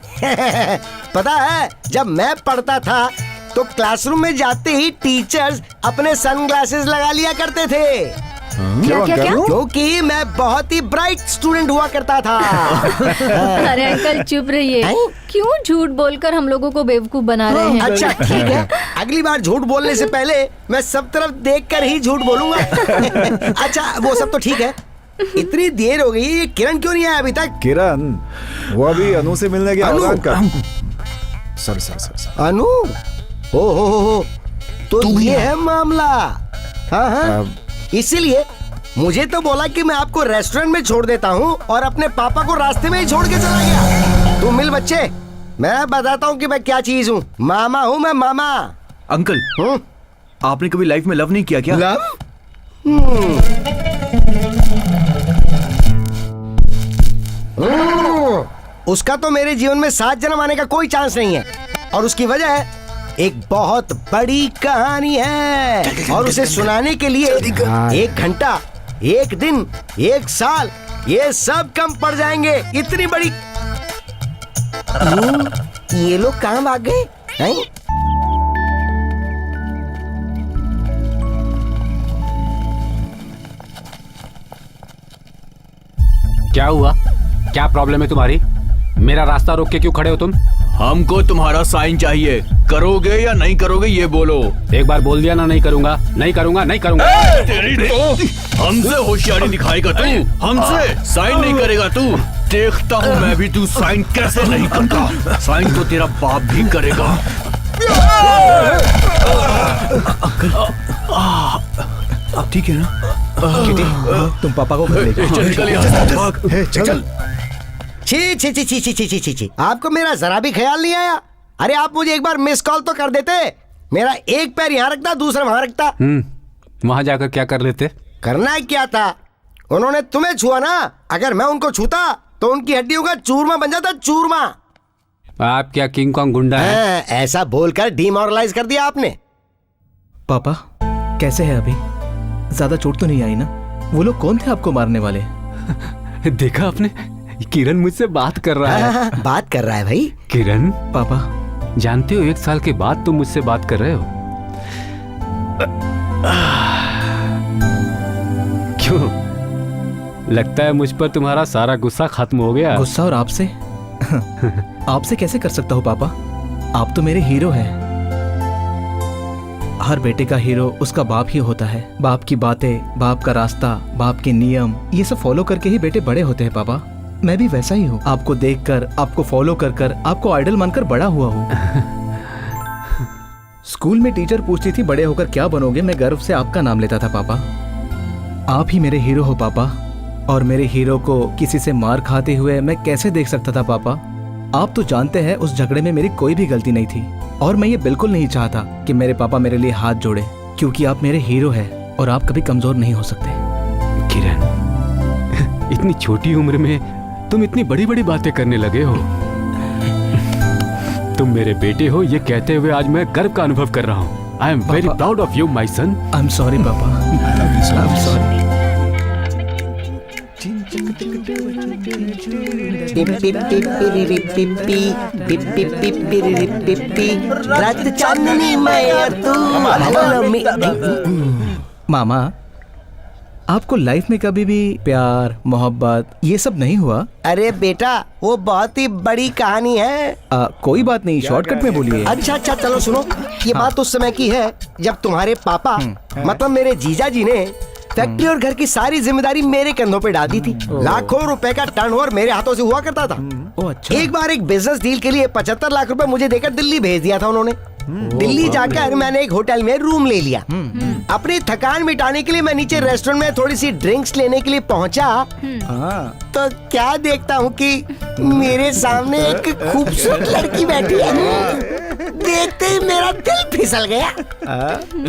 पता है जब मैं पढ़ता था तो क्लासरूम में जाते ही टीचर्स अपने सनग्लासेस लगा लिया करते थे। क्या क्या क्या? क्योंकि मैं बहुत ही ब्राइट स्टूडेंट हुआ करता था। अरे अंकल चुप रहिए। क्यों झूठ बोलकर हम लोगों को बेवकूफ बना रहे हैं? अच्छा ठीक है, अगली बार झूठ बोलने से पहले मैं सब तरफ देखकर ही झूठ बोलूंगा। अच्छा वो सब तो ठीक है, इतनी देर हो गई, ये किरण क्यों नहीं आया अभी तक? किरण वो अभी अनु से मिलने गया होगा अंकल। सर अनु? हो तो ये है मामला। हाँ इसीलिए मुझे तो बोला कि मैं आपको रेस्टोरेंट में छोड़ देता हूँ और अपने पापा को रास्ते में ही छोड़ के चला गया। तुम मिल बच्चे, मैं बताता हूँ कि मैं क्या चीज हूँ। मामा हूँ मैं, मामा। अंकल आपने कभी लाइफ में लव नहीं किया क्या? लव? उसका तो मेरे जीवन में 7 जन्म आने का कोई चांस नहीं है और उसकी वजह एक बहुत बड़ी कहानी है और उसे सुनाने के लिए 1 घंटा, 1 दिन, 1 साल ये सब कम पड़ जाएंगे। इतनी बड़ी। ये लोग कहाँ भाग गए? नहीं? क्या हुआ? क्या प्रॉब्लम है तुम्हारी? मेरा रास्ता रोक के क्यों खड़े हो तुम? हमको तुम्हारा साइन चाहिए, करोगे या नहीं करोगे ये बोलो। एक बार बोल दिया ना, नहीं करूंगा नहीं करूंगा नहीं करूंगा। तेरी तो हमसे होशियारी दिखाएगा तू, हमसे साइन नहीं करेगा तू। देखता हूँ मैं भी तू साइन कैसे नहीं करता। साइन तो तेरा बाप भी करेगा। अब ठीक है ना? किटी तुम पापा को घर ले जाओ। चल यहाँ से भाग। चल। छी छी छी छी छी छी छी छी। आपको मेरा जरा भी ख्याल नहीं आया? अरे आप मुझे एक बार मिस कॉल तो कर देते। मेरा एक पैर यहाँ रखता, दूसरा वहां रखता। वहां जाकर क्या कर लेते? करना क्या था? उन्होंने तुम्हें छुआ ना, अगर मैं उनको छूता तो उनकी हड्डियों का चूरमा बन जाता, चूरमा। आप क्या किंग कॉन्ग गुंडा है? ऐसा बोलकर डिमोरलाइज कर दिया आपने। पापा कैसे है अभी? ज्यादा चोट तो नहीं आई ना? वो लोग कौन थे आपको मारने वाले? देखा आपने, किरण मुझसे बात कर रहा है। बात कर रहा है भाई। किरण पापा जानते हो 1 साल के बाद तुम मुझसे बात कर रहे हो। क्यों? लगता है मुझ पर तुम्हारा सारा गुस्सा खत्म हो गया। गुस्सा और आपसे? आपसे कैसे कर सकता हूँ पापा? आप तो मेरे हीरो हैं। हर बेटे का हीरो उसका बाप ही होता है। बाप की बातें, बाप का रास्ता, बाप के नियम, ये सब फॉलो करके ही बेटे बड़े होते हैं पापा। मैं भी वैसा ही हूँ। आपको देखकर, आपको फॉलो कर कर, आपको आइडल मानकर बड़ा हुआ हूँ। स्कूल में टीचर पूछती थी बड़े होकर क्या बनोगे, मैं गर्व से आपका नाम लेता था पापा। आप ही मेरे हीरो हो पापा, और मेरे हीरो को किसी से मार खाते हुए मैं कैसे देख सकता था पापा? आप तो जानते हैं उस झगड़े में मेरी कोई भी गलती नहीं थी और मैं ये बिल्कुल नहीं चाहता कि मेरे पापा मेरे लिए हाथ जोड़े, क्योंकि आप मेरे हीरो हैं और आप कभी कमजोर नहीं हो सकते। किरण, इतनी छोटी उम्र में तुम इतनी बड़ी बड़ी बातें करने लगे हो। तुम मेरे बेटे हो ये कहते हुए आज मैं गर्व का अनुभव कर रहा हूँ। I am very proud of you my son. I am sorry papa, I am sorry. रात चांदनी मैं और तू। मामा आपको लाइफ में कभी भी प्यार मोहब्बत ये सब नहीं हुआ? अरे बेटा वो बहुत ही बड़ी कहानी है। कोई बात नहीं, शॉर्टकट में बोलिए। अच्छा चलो सुनो। ये बात उस समय की है जब तुम्हारे पापा मतलब मेरे जीजा जी ने फैक्ट्री और घर की सारी जिम्मेदारी मेरे कंधों पे डाल दी थी। लाखों रुपए का टर्नओवर मेरे हाथों से हुआ करता था। अच्छा। एक बार एक बिजनेस डील के लिए 75 लाख रुपए मुझे देकर दिल्ली भेज दिया था उन्होंने। दिल्ली जाकर मैंने एक होटल में रूम ले लिया। अपनी थकान मिटाने के लिए मैं नीचे रेस्टोरेंट में थोड़ी सी ड्रिंक्स लेने के लिए पहुंचा। तो क्या देखता हूँ कि मेरे सामने एक खूबसूरत लड़की बैठी है। देखते ही मेरा दिल फिसल गया।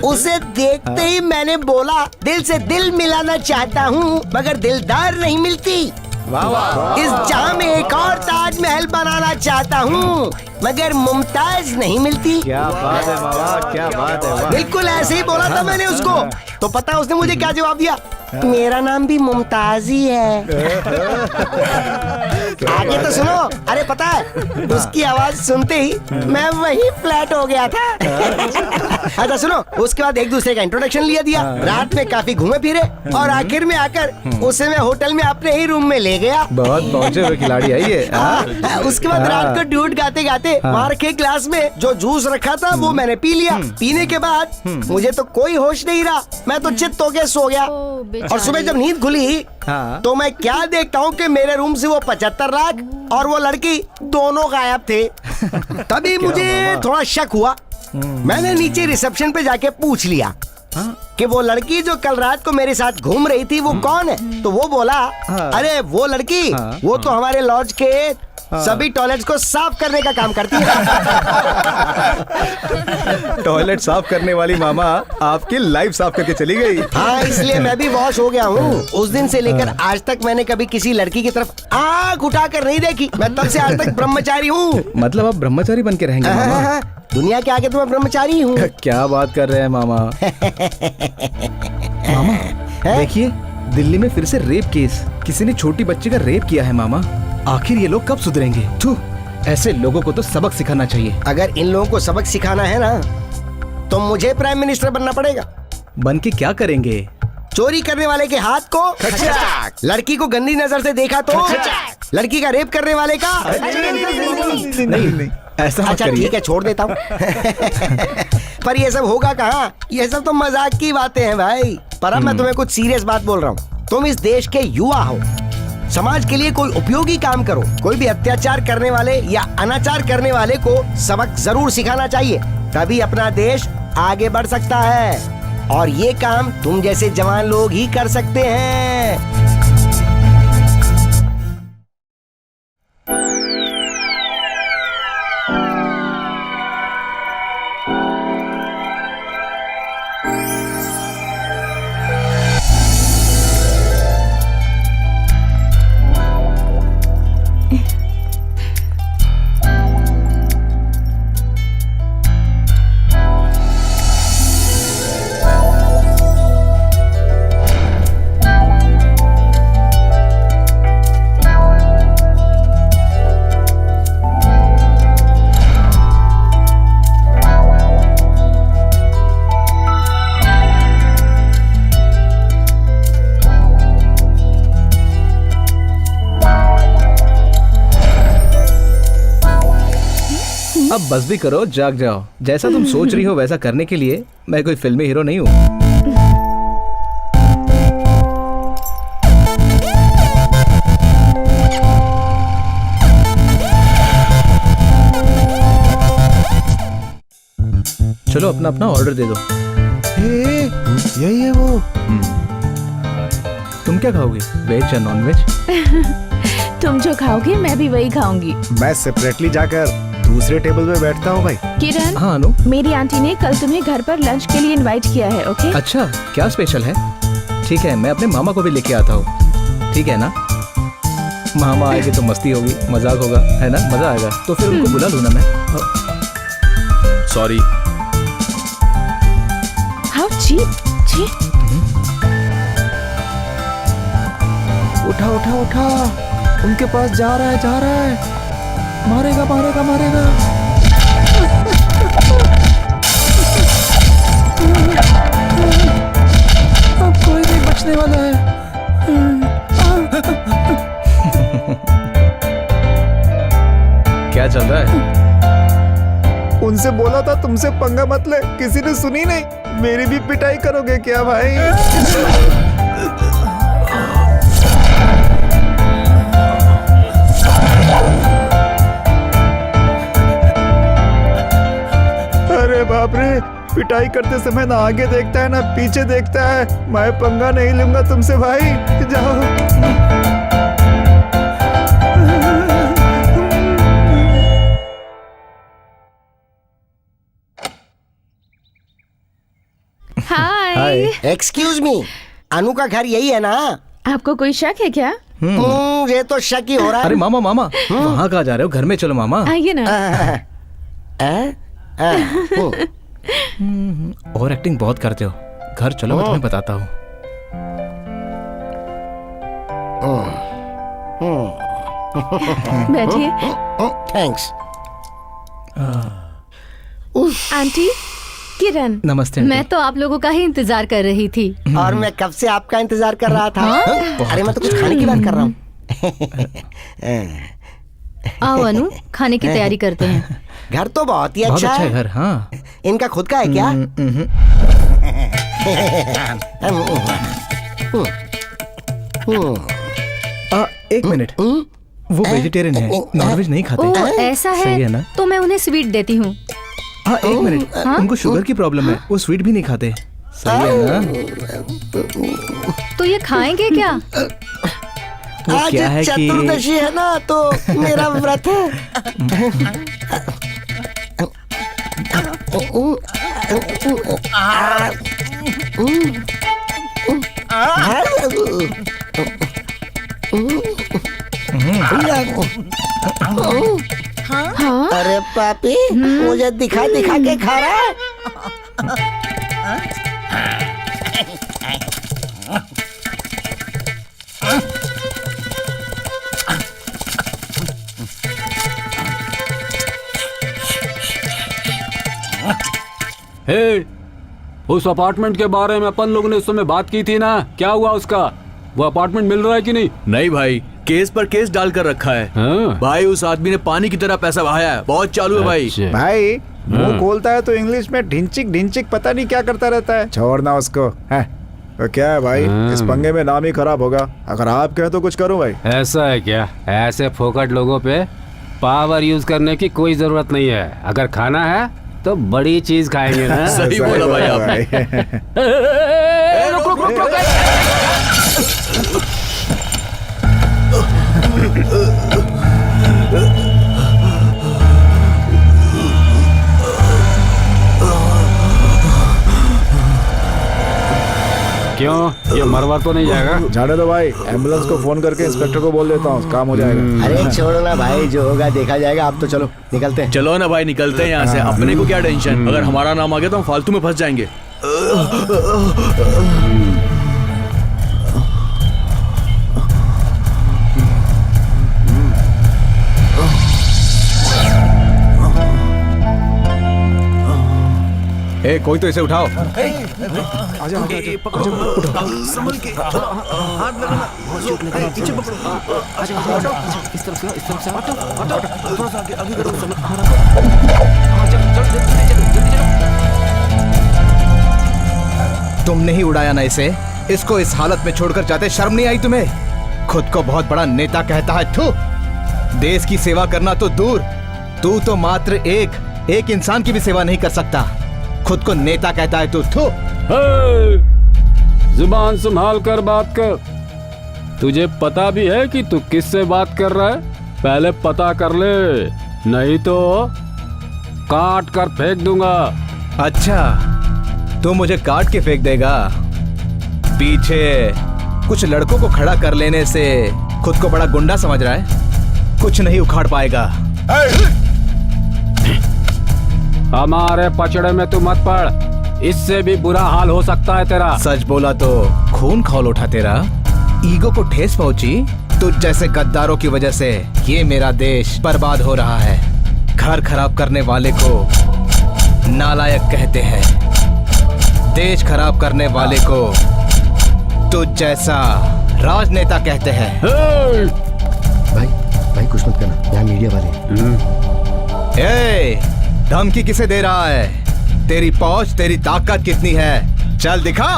उसे देखते ही मैंने बोला, दिल से दिल मिलाना चाहता हूँ मगर दिलदार नहीं मिलती। इस जहाँ में एक और ताजमहल बनाना चाहता हूँ मगर मुमताज नहीं मिलती। क्या बात है बाबा, क्या बात है। बिल्कुल ऐसे ही बोला था मैंने उसको। तो पता है उसने मुझे क्या जवाब दिया? मेरा नाम भी मुमताज ही है। आगे तो सुनो। अरे पता है उसकी आवाज सुनते ही मैं वही फ्लैट हो गया था। अच्छा सुनो, उसके बाद एक दूसरे का इंट्रोडक्शन लिया दिया। रात में काफी घूमे फिरे और आखिर में आकर उसे मैं होटल में अपने ही रूम में ले गया। बहुत पहुंचे हुए खिलाड़ी है ये। उसके बाद रात को ड्यूट गाते गाते मार के ग्लास में जो जूस रखा था वो मैंने पी लिया। पीने के बाद मुझे तो कोई होश नहीं रहा। मैं तो चित्त होके सो गया। और सुबह जब नींद खुली तो मैं क्या देखता हूँ कि मेरे रूम से वो 75 लाख और वो लड़की दोनों गायब थे। तभी मुझे थोड़ा शक हुआ। मैंने नीचे रिसेप्शन पे जाके पूछ लिया कि वो लड़की जो कल रात को मेरे साथ घूम रही थी वो कौन है। तो वो बोला, अरे वो लड़की वो तो हमारे लॉज के सभी टॉयलेट्स को साफ करने का काम करती है। टॉयलेट साफ करने वाली मामा आपकी लाइफ साफ करके चली गई। हाँ, इसलिए मैं भी वॉश हो गया हूँ। उस दिन से लेकर आज तक मैंने कभी किसी लड़की की तरफ आँख उठाकर नहीं देखी। मैं तब से आज तक ब्रह्मचारी हूँ। मतलब आप ब्रह्मचारी बन के रहेंगे मामा? दुनिया के आगे तो मैं ब्रह्मचारी हूँ। क्या बात कर रहे हैं मामा। मामा देखिए, दिल्ली में फिर से रेप केस। किसी ने छोटी बच्ची का रेप किया है मामा। आखिर ये लोग कब सुधरेंगे? थू, ऐसे लोगों को तो सबक सिखाना चाहिए। अगर इन लोगों को सबक सिखाना है ना तो मुझे प्राइम मिनिस्टर बनना पड़ेगा। बन के क्या करेंगे? चोरी करने वाले के हाथ को लड़की को गंदी नजर से देखा तो लड़की का रेप करने वाले का नहीं, ऐसा मत अच्छा करिए। ठीक है, छोड़ देता हूँ। पर ये सब होगा कहाँ? ये सब तो मजाक की बातें हैं भाई। पर अब मैं तुम्हें कुछ सीरियस बात बोल रहा हूँ। तुम इस देश के युवा हो। समाज के लिए कोई उपयोगी काम करो। कोई भी अत्याचार करने वाले या अनाचार करने वाले को सबक जरूर सिखाना चाहिए। तभी अपना देश आगे बढ़ सकता है। और ये काम तुम जैसे जवान लोग ही कर सकते हैं। अब बस भी करो, जाग जाओ। जैसा तुम सोच रही हो वैसा करने के लिए मैं कोई फिल्मी हीरो नहीं हूँ। चलो अपना अपना ऑर्डर दे दो। यही है वो। तुम क्या खाओगे, वेज या नॉन वेज? तुम जो खाओगे मैं भी वही खाऊंगी। मैं सेपरेटली जाकर दूसरे टेबल पे बैठता हूँ भाई। किरण, हाँ अनु, मेरी आंटी ने कल तुम्हें घर पर लंच के लिए इनवाइट किया है। ओके? अच्छा क्या स्पेशल है? ठीक है, मैं अपने मामा को भी लेके आता हूँ। ठीक है ना? मामा आएंगे तो मस्ती होगी, मजाक होगा, है ना? मजा आएगा। तो फिर उनको बुला लूँ ना मैं? सॉरी। How cheap. उठा उठा उठा, उनके पास जा रहा है, जा रहा है। मारेगा मारेगा मारेगा। अब कोई नहीं बचने वाला है। तुमसे बोला था तुमसे पंगा मत ले, किसी ने सुनी नहीं। मेरी भी पिटाई करोगे क्या भाई? अरे बाप रे, पिटाई करते समय ना आगे देखता है ना पीछे देखता है। मैं पंगा नहीं लूंगा तुमसे भाई, जाओ। हाय। एक्सक्यूज मी, अनु का घर यही है ना? आपको कोई शक है क्या? ये तो शक ही हो रहा है। अरे मामा मामा, वहाँ कहाँ जा रहे हो? घर में चलो मामा। आइए ना। और एक्टिंग बहुत करते हो। घर चलो, मैं तुम्हें बताता हूँ। बैठिए। थैंक्स। आंटी, किरण। नमस्ते आंटी। मैं तो आप लोगों का ही इंतजार कर रही थी। और मैं कब से आपका इंतजार कर रहा था। अरे मैं तो कुछ खाने की बात कर रहा हूँ। आओ अनु, खाने की तैयारी करते हैं। घर तो बहुत ही बहुत अच्छा अच्छा है है। घर। हाँ, इनका खुद का है क्या? एक मिनट, वो वेजिटेरियन है, नॉनवेज नहीं खाते। ओ ऐसा सही है ना? तो मैं उन्हें स्वीट देती हूँ। हाँ, एक मिनट, उनको शुगर की प्रॉब्लम है, वो स्वीट भी नहीं खाते। सही है ना? तो ये खाएंगे क्या? वो आज क्या है कि चतुर्दशी है ना, तो मेरा व्रत है। हाँ? अरे पापी, मुझे दिखा दिखा के खा रहा है। हे, उस अपार्टमेंट के बारे में अपन लोगों ने उस समय बात की थी ना, क्या हुआ उसका? वो अपार्टमेंट मिल रहा है कि नहीं? नहीं भाई, केस पर केस डालकर रखा है। हाँ? भाई उस आदमी ने पानी की तरह पैसा बहाया है, बहुत चालू है भाई। अच्छा। भाई मुंह खोलता है तो इंग्लिश में ढिंचिक ढिंचिक पता नहीं क्या करता रहता है। छोड़ना उसको है। तो क्या है भाई, इस पंगे में नाम ही खराब होगा। अगर आप कहें तो कुछ करूं भाई। ऐसा है क्या? ऐसे फोकट लोगों पे पावर यूज करने की कोई जरूरत नहीं है। अगर खाना है तो बड़ी चीज खाएंगे ना। सही बोला भाई आपने। रुक रुक रुक रुक। क्यों, ये मरवा तो नहीं जाएगा? जाने दो भाई, एम्बुलेंस को फोन करके इंस्पेक्टर को बोल देता हूँ, काम हो जाएगा। अरे छोड़ो ना भाई, जो होगा देखा जाएगा। आप तो चलो, निकलते हैं। चलो ना भाई, निकलते हैं यहाँ से। अपने को क्या टेंशन, अगर हमारा नाम आ गया तो हम फालतू में फंस जाएंगे। ए, कोई तो इसे उठाओ। तुमने ही उड़ाया ना इसे, इसको इस हालत में छोड़कर जाते शर्म नहीं आई तुम्हें? खुद को बहुत बड़ा नेता कहता है। थू, देश की सेवा करना तो दूर, तू तो मात्र एक इंसान की भी सेवा नहीं कर सकता। खुद को नेता कहता है तू। थू। जुबान संभाल कर बात कर। तुझे पता भी है कि तू किससे बात कर रहा है? पहले पता कर ले, नहीं तो काट कर फेंक दूंगा। अच्छा, तू मुझे काट के फेंक देगा? पीछे कुछ लड़कों को खड़ा कर लेने से खुद को बड़ा गुंडा समझ रहा है? कुछ नहीं उखाड़ पाएगा। हमारे पचड़े में तू मत पड़, इससे भी बुरा हाल हो सकता है तेरा। सच बोला तो खून खौल उठा तेरा। ईगो को ठेस पहुंची तुझ जैसे गद्दारों की वजह से ये मेरा देश बर्बाद हो रहा है। घर खराब करने वाले को नालायक कहते हैं, देश खराब करने वाले को तुझ जैसा राजनेता कहते हैं। भाई कुछ मत करना, यहाँ मीडिया वाले। धमकी किसे दे रहा है? तेरी पहुंच, तेरी ताकत कितनी है? चल दिखा।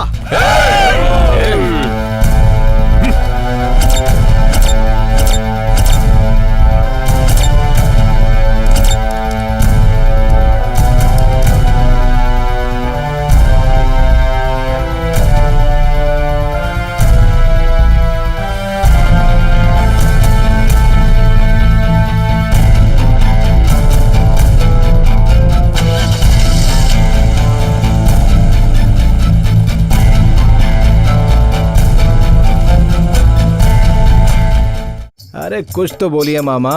अरे कुछ तो बोलिए मामा।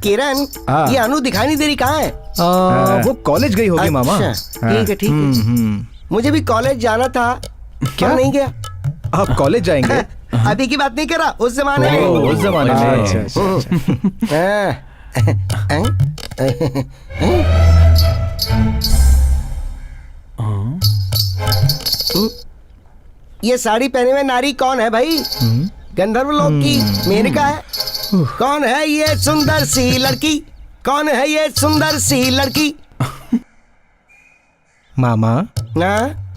किरण, हाँ। ये अनु दिखाई नहीं दे रही, कहाँ है? वो कॉलेज गई होगी मामा। अच्छा, ठीक है ठीक है। मुझे भी कॉलेज जाना था, क्या नहीं गया? आप कॉलेज जाएंगे? अभी की बात नहीं कर रहा, उस जमाने में। उस जमाने में। अच्छा अच्छा ये साड़ी पहने हुए नारी कौन है भाई? गंधर्व लोक की मेनका है? कौन है ये सुंदर सी लड़की? कौन है ये सुंदर सी लड़की? मामा, ना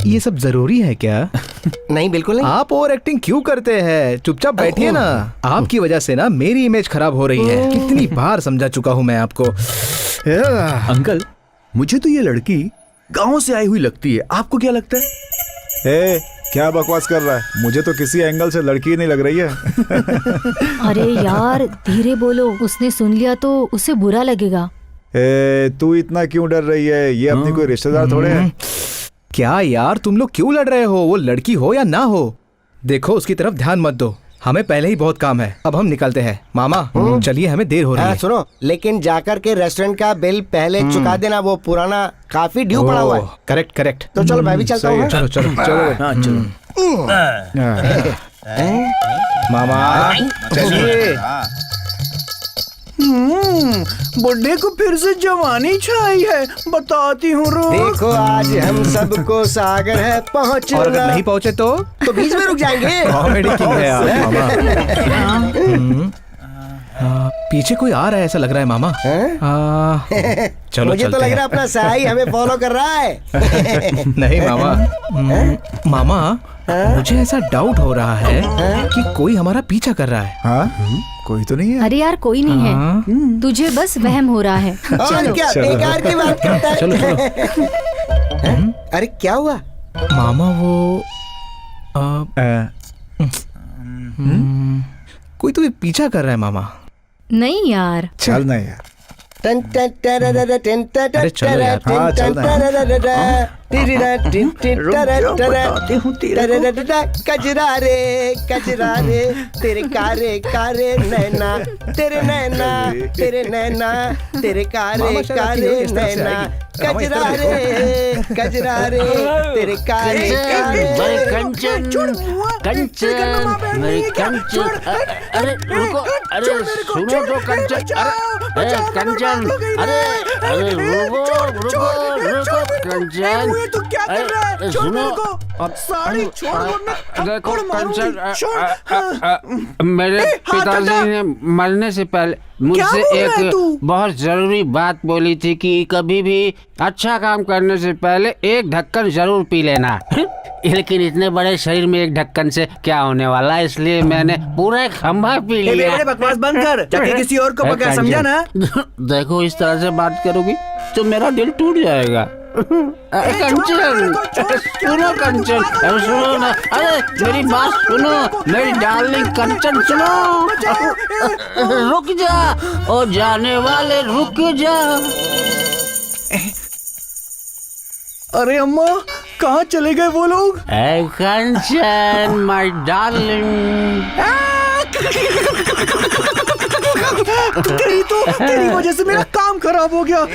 ये सब जरूरी है क्या? नहीं, बिल्कुल नहीं। आप ओवर एक्टिंग क्यों करते हैं? चुपचाप बैठिए ना। आपकी वजह से ना मेरी इमेज खराब हो रही है। कितनी बार समझा चुका हूँ मैं आपको। अंकल, मुझे तो ये लड़की गांव से आई हुई लगती है, आपको क्या लगता है? ए, क्या बकवास कर रहा है? मुझे तो किसी एंगल से लड़की ही नहीं लग रही है। अरे यार धीरे बोलो, उसने सुन लिया तो उसे बुरा लगेगा। ए, तू इतना क्यों डर रही है? ये अपनी कोई रिश्तेदार थोड़े है। क्या यार, तुम लोग क्यों लड़ रहे हो? वो लड़की हो या ना हो, देखो उसकी तरफ ध्यान मत दो। हमें पहले ही बहुत काम है, अब हम निकलते हैं। मामा चलिए, हमें देर हो रही है। सुनो, लेकिन जाकर के रेस्टोरेंट का बिल पहले चुका देना, वो पुराना काफी ड्यू पड़ा हुआ है। Correct correct. तो चलो मैं भी चलता हूँ। चलो चलो चलो। मामा चलिए। बुढ़े को फिर से जवानी छाई है, बताती हूँ रो। देखो आज हम सबको सागर है पहुँचना। और अगर नहीं पहुँचे तो बीच में रुक जाएंगे। कॉमेडी किंग है आप मामा। पीछे कोई आ रहा है ऐसा लग रहा है मामा। चलो मुझे तो लग रहा है अपना साई हमें फॉलो कर रहा है। नहीं मामा। मामा मुझे ऐसा डाउट हो रहा है कि कोई हमारा पीछा कर रहा है। हाँ, कोई तो नहीं है। अरे यार कोई नहीं है, तुझे बस वहम हो रहा है। और क्या बेकार की बात करता है। चलो चलो। अरे क्या हुआ? मामा वो कोई तो पीछा कर रहा है मामा। नहीं यार, चल ना यार। अरे चलो यार। हाँ, कजरा रे कजरा रे, तेरे कारे कारे नैना, तेरे नैना तेरे नैना, तेरे कारे कारे नैना, कजरा रे तेरे कारे कारे। कंचन कंचन मेरी कंचन। अरे रुको, अरे सुनो तो कंचन। अरे कंचन, अरे रुको रुको रुको कंचन। तू क्या कर रहा है? छोड़ मेरे को। साड़ी छोड़, देखो कंचन, मेरे पिताजी ने मरने से पहले मुझसे एक बहुत जरूरी बात बोली थी कि कभी भी अच्छा काम करने से पहले एक ढक्कन जरूर पी लेना। लेकिन इतने बड़े शरीर में एक ढक्कन से क्या होने वाला है, इसलिए मैंने पूरा एक खंभा पी लिया। बकवास बंद कर, जाके किसी और को पकड़, समझा ना? देखो इस तरह से बात करोगी तो मेरा दिल टूट जाएगा। कंचन सुनो, कंचन सुनो ना, अरे मेरी बात सुनो, मेरी डार्लिंग कंचन सुनो। रुक जा ओ जाने वाले, रुक जा। अरे अम्मा, कहाँ चले गए वो लोग? कंचन माय डार्लिंग। तेरी वजह से मेरा काम खराब हो गया।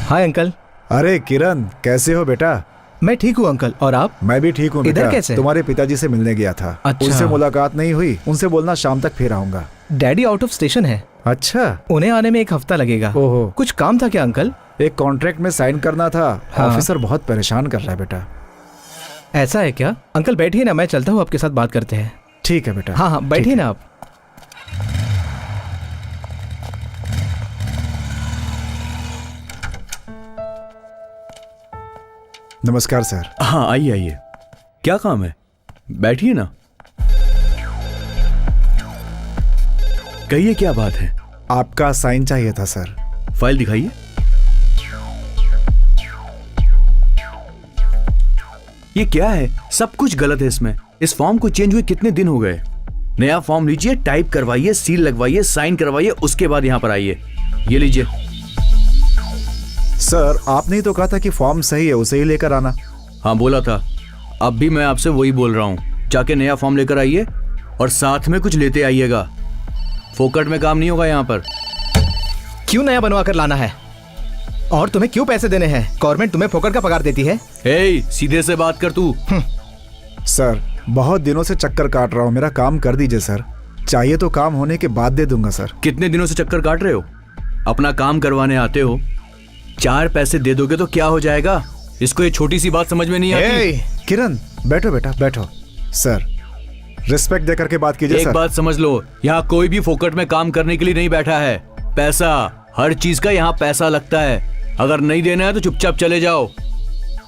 Hi uncle. अरे किरण, कैसे हो बेटा? मैं ठीक हूँ अंकल, और आप? मैं भी ठीक हूँ बेटा। इधर कैसे? तुम्हारे पिताजी से मिलने गया था। अच्छा। उनसे मुलाकात नहीं हुई, उनसे बोलना शाम तक फिर आऊंगा। डैडी आउट ऑफ स्टेशन है। अच्छा, उन्हें आने में 1 हफ्ता लगेगा। ओहो। कुछ काम था क्या अंकल? एक कॉन्ट्रैक्ट में साइन करना था। हाँ। ऑफिसर बहुत परेशान कर रहा है बेटा। ऐसा है क्या? अंकल बैठिए ना, मैं चलता हूँ, आपके साथ बात करते हैं। ठीक है बेटा। हाँ हाँ बैठिए ना आप। नमस्कार सर। हाँ आइए आइए, क्या काम है? बैठिए ना, कहिए क्या बात है? आपका साइन चाहिए था सर। फाइल दिखाइए। ये क्या है? सब कुछ गलत है इसमें। इस फॉर्म को चेंज हुए कितने दिन हो गए? नया फॉर्म लीजिए, टाइप करवाइए, सील लगवाइए, साइन करवाइए, उसके बाद यहाँ पर आइए। ये लीजिए। सर आपने ही तो कहा था कि फॉर्म सही है, उसे ही लेकर आना। हाँ बोला था, अब भी मैं आपसे वही बोल रहा हूँ। जाके नया फॉर्म लेकर आइए और साथ में कुछ लेते आइएगा। फोकट में काम नहीं होगा यहाँ पर। क्यों नया बनवा कर लाना है? और तुम्हें क्यों पैसे देने हैं? गवर्नमेंट तुम्हें फोकट का पगार देती है। ए, सीधे से बात कर तू। सर बहुत दिनों से चक्कर काट रहा हूँ, मेरा काम कर दीजिए सर। चाहिए तो काम होने के बाद दे दूंगा सर। कितने दिनों से चक्कर काट रहे हो? अपना काम करवाने आते हो, 4 पैसे दे दोगे तो क्या हो जाएगा? इसको ये छोटी सी बात समझ में नहीं आती। किरण बैठो बेटा बैठो। सर रिस्पेक्ट दे करके बात कीजिए। एक सर बात समझ लो, यहाँ कोई भी फोकट में काम करने के लिए नहीं बैठा है। पैसा, हर चीज का यहाँ पैसा लगता है। अगर नहीं देना है तो चुपचाप चले जाओ।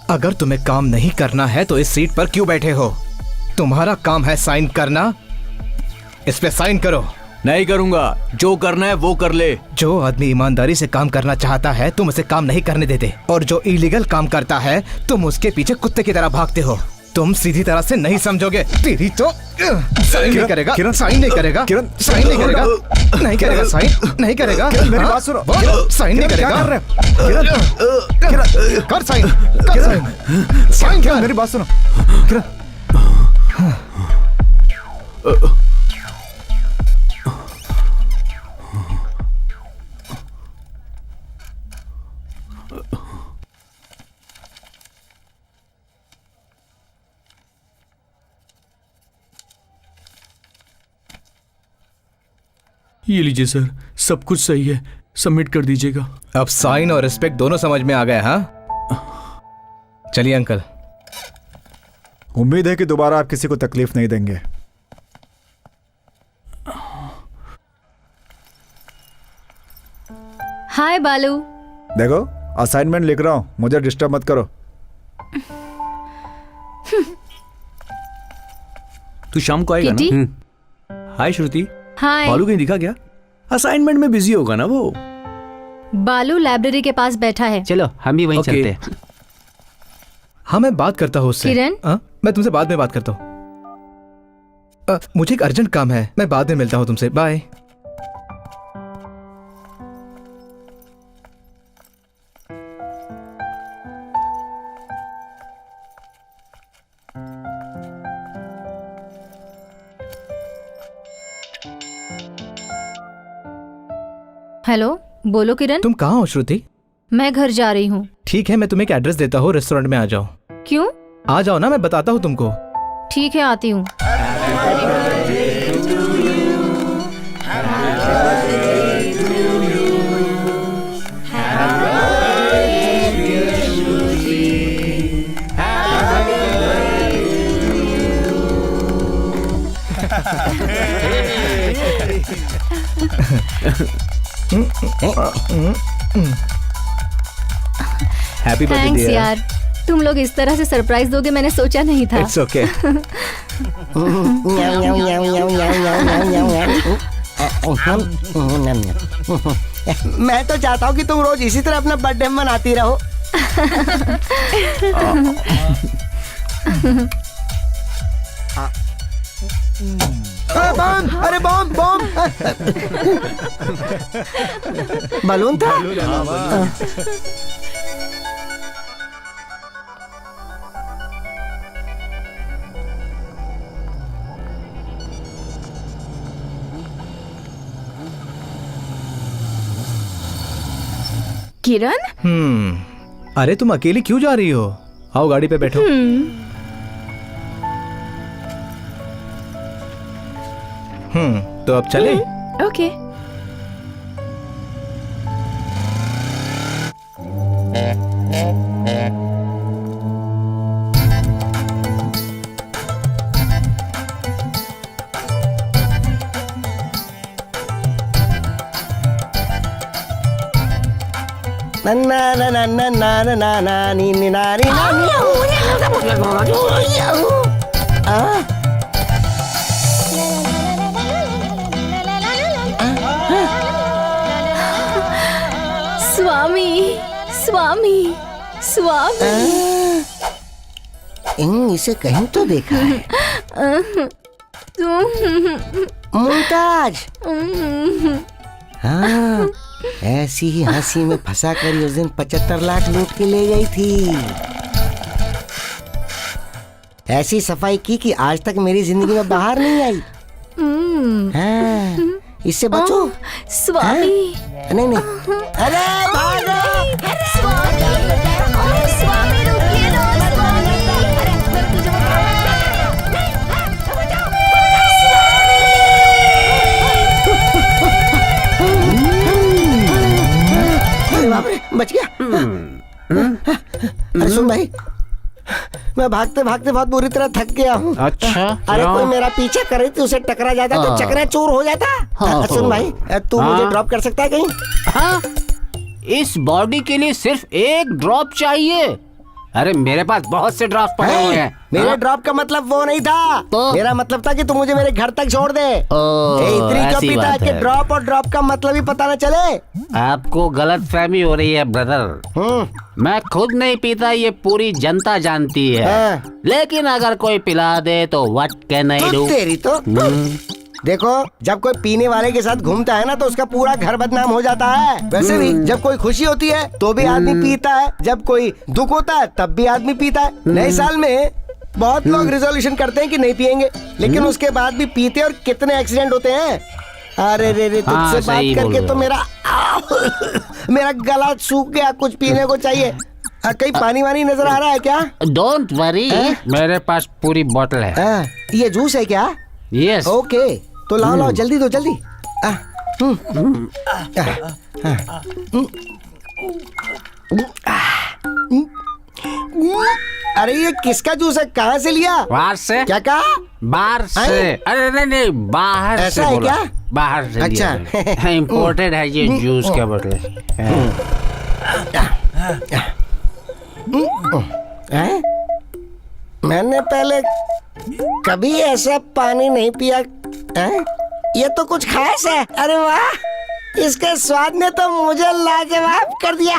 अगर तुम्हें काम नहीं करना है तो इस सीट पर क्यों बैठे हो? तुम्हारा काम है साइन करना, इस पे साइन करो। नहीं करूंगा, जो करना है वो कर ले। जो आदमी ईमानदारी से काम करना चाहता है तुम उसे काम नहीं करने देते, और जो इलीगल काम करता है तुम उसके पीछे कुत्ते की तरह भागते हो। तुम सीधी तरह से नहीं समझोगे। तेरी तो साइन नहीं करेगा, साइन नहीं करेगा, साइन नहीं करेगा, नहीं करेगा, साइन नहीं करेगा। मेरी बात सुनो, साइन नहीं करेगा। कर साइन, कर साइन, साइन कर। मेरी बात सुनो किरण। ये लीजिए सर, सब कुछ सही है, सबमिट कर दीजिएगा। अब साइन और रिस्पेक्ट दोनों समझ में आ गए। हाँ चलिए अंकल। उम्मीद है कि दोबारा आप किसी को तकलीफ नहीं देंगे। हाय बालू। देखो असाइनमेंट लिख रहा हूं, मुझे डिस्टर्ब मत करो। तू शाम को आएगा किटी? ना? हाय श्रुति। हाय। बालू कहीं दिखा क्या? असाइनमेंट में बिजी होगा ना वो। बालू लाइब्रेरी के पास बैठा है। चलो हम भी वहीं चलते हैं। हाँ मैं बात करता हूँ उससे। किरण? मैं तुमसे बाद में बात करता हूँ। मुझे एक अर्जेंट काम है, मैं बाद में मिलता हूँ तुमसे। बाय। हेलो, बोलो किरण। तुम कहाँ हो श्रुति? मैं घर जा रही हूँ। ठीक है, मैं तुम्हें एक एड्रेस देता हूँ, रेस्टोरेंट में आ जाओ। क्यों? आ जाओ ना, मैं बताता हूँ तुमको। ठीक है, आती हूँ। हैप्पी बर्थडे थैंक्स यार, तुम लोग इस तरह से सरप्राइज दोगे मैंने सोचा नहीं था। It's okay. मैं तो चाहता हूँ कि तुम रोज इसी तरह अपना बर्थडे मनाती रहो। बम, अरे बम बम। बलून था। किरण? अरे तुम अकेली क्यों जा रही हो? आओ गाड़ी पे बैठो। तो अब चले? ओके। ना ना ना ना ना ना ना ना नी नी ना नी ना नी स्वामी स्वामी स्वामी। इसे कहीं तो देखा है। मुमताज। हाँ, ऐसी ही हंसी में फंसा कर उस दिन 75 लाख लूट के ले गई थी। ऐसी सफाई की कि आज तक मेरी जिंदगी में बाहर नहीं आई। हाँ, इससे बचो स्वामी। नहीं नहीं, अरे भागो। स्वामी रुकिए ना, अरे बाप रे, बच गया। अरे सुन भाई, मैं भागते भागते बहुत बुरी तरह थक गया हूँ। अच्छा, अरे कोई मेरा पीछा कर रही थी, उसे टकरा जाता तो चकनाचूर हो जाता। सुन भाई, तू मुझे ड्रॉप कर सकता है कहीं? हाँ, इस बॉडी के लिए सिर्फ एक ड्रॉप चाहिए? अरे मेरे पास बहुत से ड्रॉप पड़े हुए हैं। मेरे ड्रॉप का मतलब वो नहीं था। मेरा मतलब था कि तू मुझे मेरे घर तक छोड़ दे। इतनी क्यों पीता है कि ड्रॉप और ड्रॉप का मतलब ही पता न चले? आपको गलत फहमी हो रही है ब्रदर। मैं खुद नहीं पीता, ये पूरी जनता जानती है। लेकिन अगर कोई पिला दे तो व्हाट कैन आई डू? तेरी तो देखो, जब कोई पीने वाले के साथ घूमता है ना तो उसका पूरा घर बदनाम हो जाता है। वैसे भी जब कोई खुशी होती है तो भी आदमी पीता है, जब कोई दुख होता है तब भी आदमी पीता है। नए साल में बहुत लोग रिजोल्यूशन करते हैं कि नहीं पिएंगे, लेकिन उसके बाद भी पीते हैं और कितने एक्सीडेंट होते हैं। अरे रे रे, तुझसे बात करके तो मेरा गला सूख गया। कुछ पीने को चाहिए। कहीं पानी वानी नजर आ रहा है क्या? डोंट वरी, मेरे पास पूरी बोतल है। ये जूस है क्या? यस। ओके, तो लाओ लाओ, जल्दी दो जल्दी। अरे ये किसका जूस है? कहाँ से लिया? बाहर से। क्या कहा? बाहर से। अरे नहीं नहीं, बाहर से। ऐसा है क्या? बाहर से। अच्छा, इम्पोर्टेड है ये जूस का बोतल। मैंने पहले कभी ऐसा पानी नहीं पिया। ये तो कुछ खास है। अरे वाह, इसके स्वाद ने तो मुझे लाजवाब कर दिया।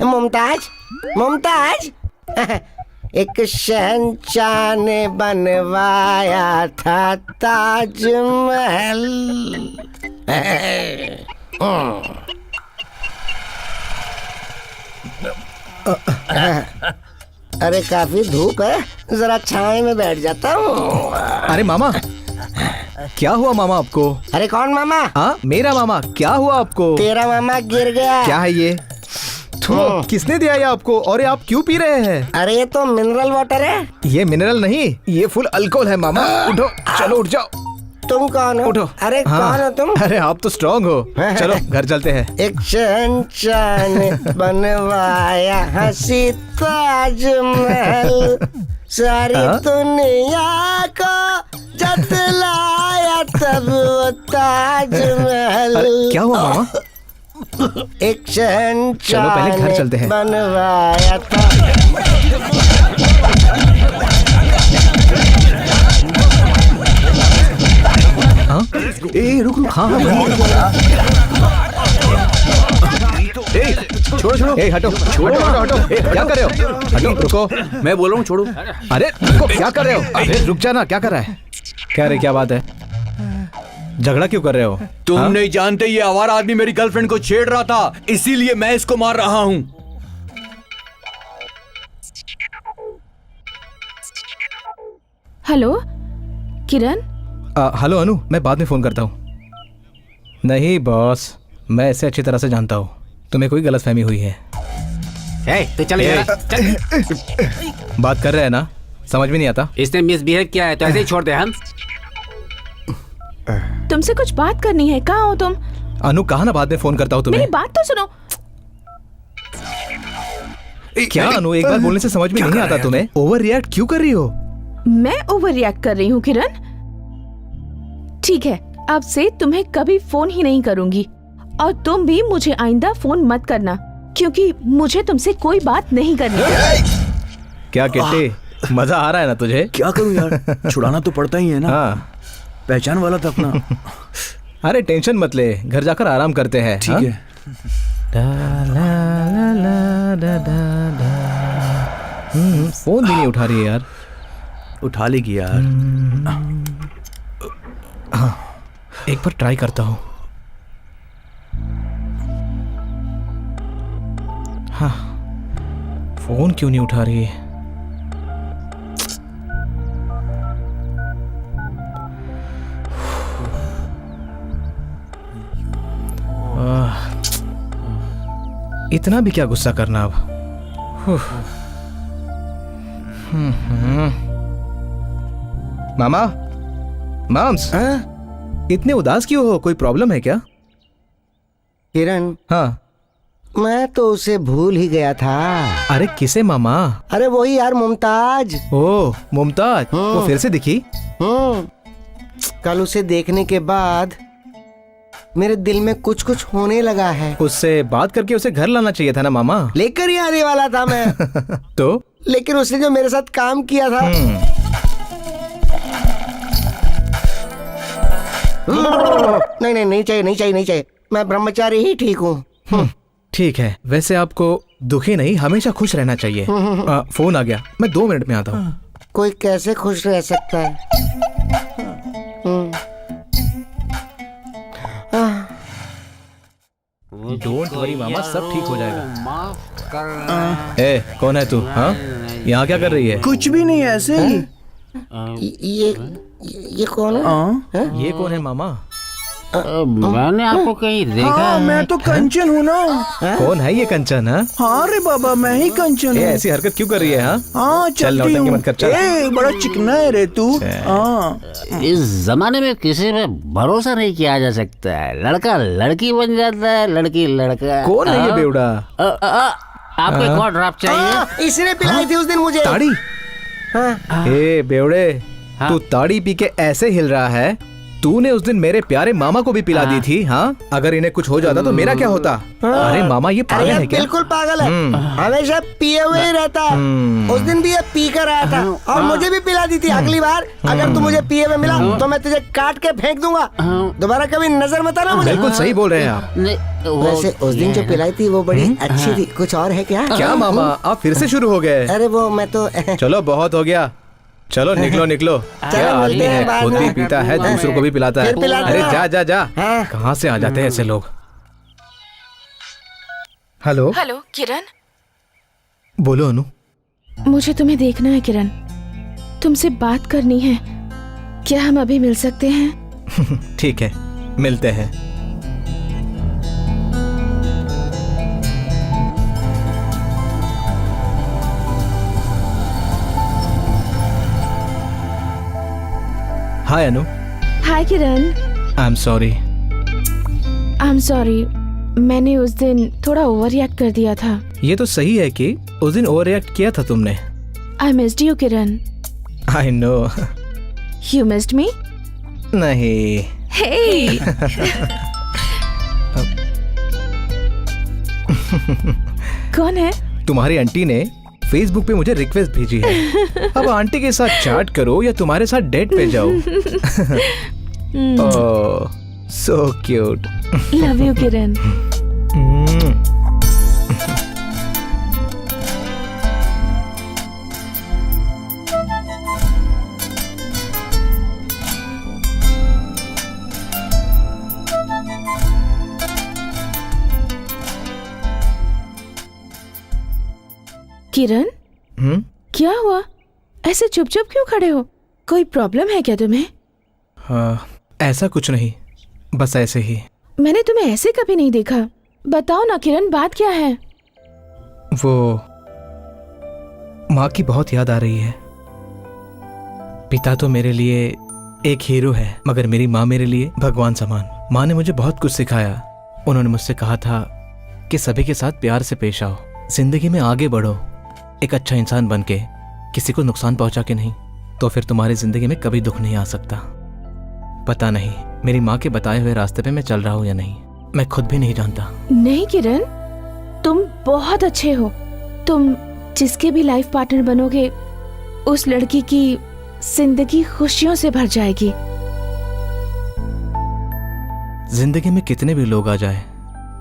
मुमताज, मुमताज, एक शहंशाह ने बनवाया था ताजमहल। अरे काफी धूप है, जरा छाए में बैठ जाता हूँ। अरे मामा, क्या हुआ मामा आपको? अरे कौन मामा? हाँ, मेरा मामा। क्या हुआ आपको? तेरा मामा गिर गया। क्या है ये? किसने दिया ये आपको? और ये आप क्यों पी रहे हैं? अरे ये तो मिनरल वाटर है। ये मिनरल नहीं, ये फुल अल्कोहल है मामा। उठो, चलो उठ जाओ। तुम कौन हो? उठो। अरे कौन हो तुम? अरे आप तो स्ट्रांग हो। चलो घर चलते हैं। एक शहंशाह ने बनवाया हंसी ताजमहल, सारी दुनिया को जतलाया तब वो ताजमहल। क्या हुआ मामा? एक शहंशाह चलो पहले घर चलते हैं। बनवाया था। हाँ? ए रुक रुक। हाँ हाँ छोड़ो छोड़ो। ए हटो, छोड़ो हटो हटो। ए क्या कर रहे हो? हटो, रुको। मैं बोल रहा हूँ छोड़ो। अरे रुको, क्या कर रहे हो? अरे रुक जाना, क्या कर रहा है? क्या रे, क्या बात है? झगड़ा क्यों कर रहे हो? तुम नहीं जानते, ये आवारा आदमी मेरी गर्लफ्रेंड को छेड़ रहा था, इसीलिए मैं इसको मार रहा हूँ। हेलो किरण। हेलो अनु, मैं बाद में फोन करता हूँ। नहीं बॉस, मैं इसे अच्छी तरह से जानता हूँ। तुम्हें कोई गलतफहमी हुई है। तो चल। बात कर रहे हैं ना, समझ में नहीं आता। इसने मिसबिहेव किया है तो ऐसे ही छोड़ दे हम। तुमसे कुछ बात करनी है। कहाँ हो तुम? अनु कहा ना, बाद में फोन करता हूँ तुम्हें। मेरी बात तो सुनो। क्या अनु, एक बार बोलने से समझ में नहीं आता तुम्हें? ओवर रिएक्ट क्यों कर रही हो? मैं ओवर रिएक्ट कर रही हूँ किरण? ठीक है, अब से तुम्हें कभी फोन ही नहीं करूंगी और तुम भी मुझे आइंदा फोन मत करना, क्योंकि मुझे तुमसे कोई बात नहीं करनी। क्या किट्टी, मजा आ रहा है ना तुझे? क्या करूं यार, छुड़ाना तो पड़ता ही है ना। हाँ। पहचान वाला था अपना। अरे टेंशन मत ले, घर जाकर आराम करते हैं। ठीक है। फोन भी नहीं उठा रही है यार। उठा लेगी यार। हाँ, एक बार ट्राई करता हूँ। हाँ, फोन क्यों नहीं उठा रही है? इतना भी क्या गुस्सा करना अब। मामा, माम्स, इतने उदास क्यों हो? कोई प्रॉब्लम है क्या? किरण, हाँ। मैं तो उसे भूल ही गया था। अरे किसे मामा? अरे वही यार, मुमताज। ओह मुमताज, वो फिर से दिखी? कल उसे देखने के बाद मेरे दिल में कुछ कुछ होने लगा है। उससे बात करके उसे घर लाना चाहिए था ना मामा। लेकर ही आने वाला था मैं। तो लेकिन उसने जो मेरे साथ काम किया था। नहीं नहीं, नहीं चाहिए, नहीं चाहिए, नहीं चाहिए। मैं ब्रह्मचारी ही ठीक हूँ। ठीक है, वैसे आपको दुखी नहीं, हमेशा खुश रहना चाहिए। फोन आ गया, मैं 2 मिनट में आता हूँ। कोई कैसे खुश रह सकता है? डोंट वरी मामा, सब ठीक हो जाएगा। ए, कौन है तू? हाँ, यहाँ क्या कर रही है? कुछ भी नहीं, ऐसे ही। ये कौन है? ये कौन है मामा? मैंने आपको कहीं देखा हाँ, है। मैं तो कंचन हूँ ना। कौन है ये कंचन? हाँ रे बाबा, मैं ही कंचन हूँ। ऐसी हरकत क्यों कर रही है? हाँ, चल चलती नौटंकी हूँ। मत कर, चल। बड़ा चिकना है रे तू। हाँ, इस जमाने में किसी पे भरोसा नहीं किया जा सकता है। लड़का लड़की बन जाता है, लड़की लड़का। कौन है ये बेवड़ा? आपको एक और ड्रॉप चाहिए? इसने पिलाई थी उस दिन मुझे ताड़ी। ए बेवड़े, तू ताड़ी पी के ऐसे हिल रहा है। तूने उस दिन मेरे प्यारे मामा को भी पिला दी थी। हाँ, अगर इन्हें कुछ हो जाता तो मेरा क्या होता? अरे मामा, ये पागल है क्या? बिल्कुल पागल है, हमेशा पिए हुए ही रहता है। उस दिन भी ये पी कर आया था और मुझे भी पिला दी थी। अगली बार अगर तू मुझे पिए हुए मिला तो मैं तुझे काट के फेंक दूंगा। दोबारा कभी नजर मत आना मुझे। बिल्कुल सही बोल रहे हैं आप। वैसे उस दिन जो पिलाई थी वो बड़ी अच्छी थी। कुछ और है क्या? क्या मामा, आप फिर से शुरू हो गए? अरे वो मैं तो चलो बहुत हो गया, चलो निकलो निकलो। क्या आदमी है, खुद भी पीता है, दूसरों को भी पिलाता है। अरे जा जा जा, कहाँ से आ जाते हैं ऐसे लोग। हेलो हेलो किरण, बोलो अनु। मुझे तुम्हें देखना है किरण, तुमसे बात करनी है। क्या हम अभी मिल सकते हैं? ठीक है, मिलते हैं। Hi Anu. Hi Kiran. I am sorry. मैंने उस दिन थोड़ा ओवर रिएक्ट कर दिया था। ये तो सही है कि उस दिन ओवर रिएक्ट किया था तुमने। I missed you Kiran. I know. You missed मी? नहीं। हे। कौन है? तुम्हारी आंटी ने फेसबुक पे मुझे रिक्वेस्ट भेजी है। अब आंटी के साथ चैट करो या तुम्हारे साथ डेट पे जाओ। ओह, सो क्यूट। लव यू किरण। किरण, क्या हुआ? ऐसे चुप चुप क्यों खड़े हो? कोई प्रॉब्लम है क्या तुम्हें? ऐसा कुछ नहीं, बस ऐसे ही। मैंने तुम्हें ऐसे कभी नहीं देखा। बताओ ना किरण, बात क्या है? वो माँ की बहुत याद आ रही है। पिता तो मेरे लिए एक हीरो है, मगर मेरी माँ मेरे लिए भगवान समान। माँ ने मुझे बहुत कुछ सिखाया। उन्होंने मुझसे कहा था कि सभी के साथ प्यार से पेश आओ, जिंदगी में आगे बढ़ो, एक अच्छा इंसान बन के, किसी को नुकसान पहुंचा के नहीं, तो फिर तुम्हारी जिंदगी में कभी दुख नहीं आ सकता। पता नहीं मेरी माँ के बताए हुए रास्ते पे मैं चल रहा हूँ या नहीं, मैं खुद भी नहीं जानता। नहीं किरण, तुम बहुत अच्छे हो। तुम जिसके भी लाइफ पार्टनर बनोगे उस लड़की की जिंदगी खुशियों से भर जाएगी। जिंदगी में कितने भी लोग आ जाए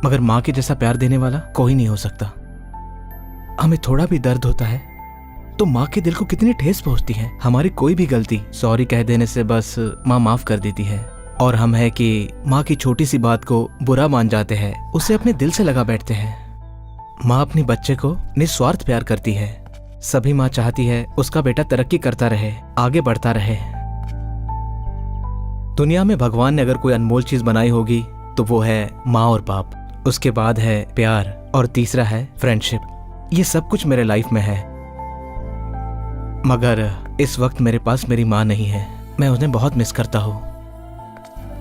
मगर माँ के जैसा प्यार देने वाला कोई नहीं हो सकता। हमें थोड़ा भी दर्द होता है तो माँ के दिल को कितनी ठेस पहुंचती है। हमारी कोई भी गलती सॉरी कह देने से बस माँ माफ कर देती है, और हम है कि माँ की छोटी सी बात को बुरा मान जाते हैं, उसे अपने दिल से लगा बैठते हैं। माँ अपने बच्चे को निस्वार्थ प्यार करती है। सभी माँ चाहती है उसका बेटा तरक्की करता रहे, आगे बढ़ता रहे। दुनिया में भगवान ने अगर कोई अनमोल चीज बनाई होगी तो वो है माँ और बाप, उसके बाद है प्यार, और तीसरा है फ्रेंडशिप। ये सब कुछ मेरे लाइफ में है, मगर इस वक्त मेरे पास मेरी माँ नहीं है। मैं उन्हें बहुत मिस करता हूँ।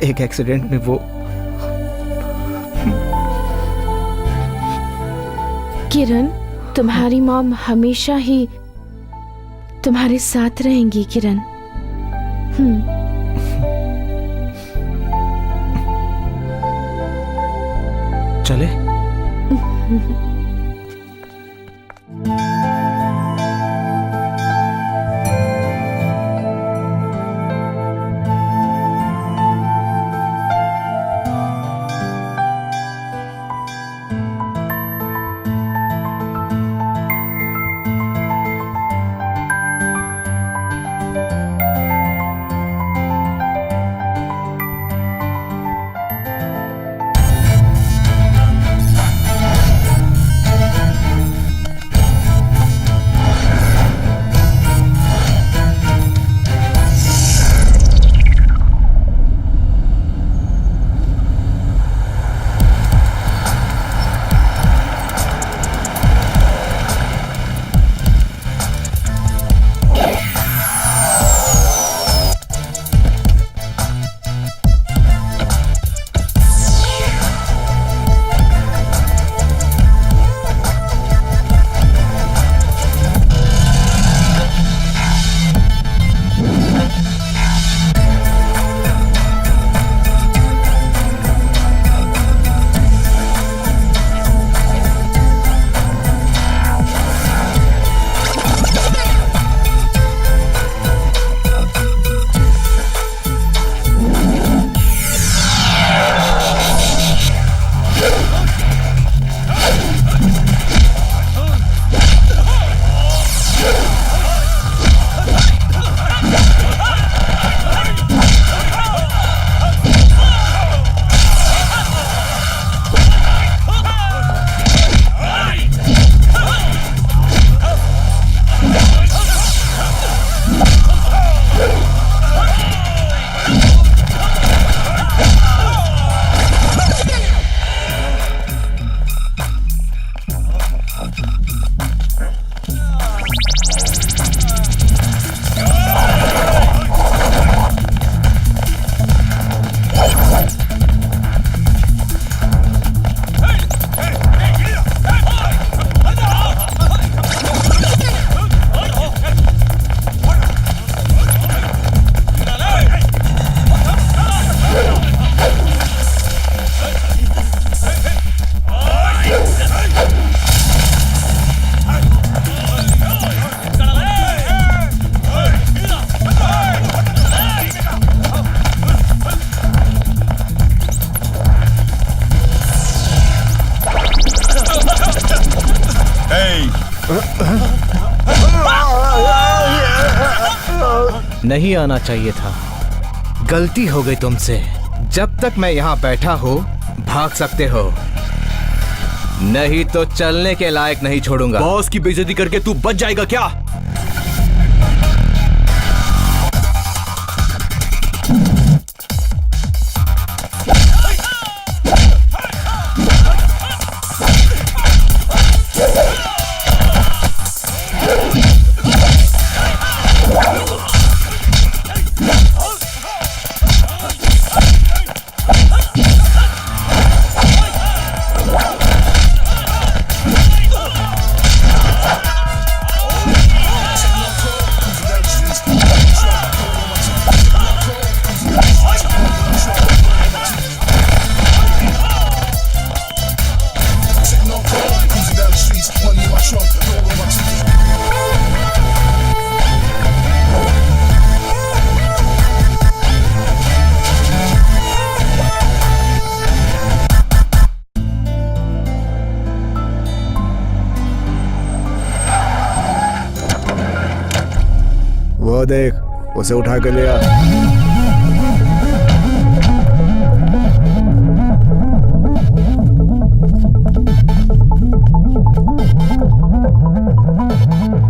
एक एक्सीडेंट में वो। किरण, तुम्हारी मॉम हमेशा ही तुम्हारे साथ रहेंगी किरण। चले? नहीं आना चाहिए था, गलती हो गई तुमसे। जब तक मैं यहाँ बैठा हूँ भाग सकते हो, नहीं तो चलने के लायक नहीं छोड़ूंगा। बॉस की बेइज्जती करके तू बच जाएगा क्या? वो देख, उसे उठा के ले आ।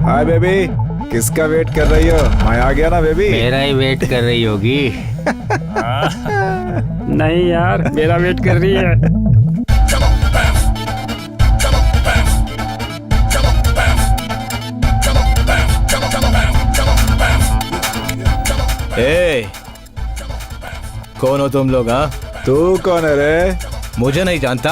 हाय बेबी, किसका वेट कर रही हो? मैं आ गया ना बेबी। मेरा ही वेट कर रही होगी। नहीं यार, मेरा वेट कर रही है। ए, कौन हो तुम लोग? हाँ, तू कौन है रे? मुझे नहीं जानता।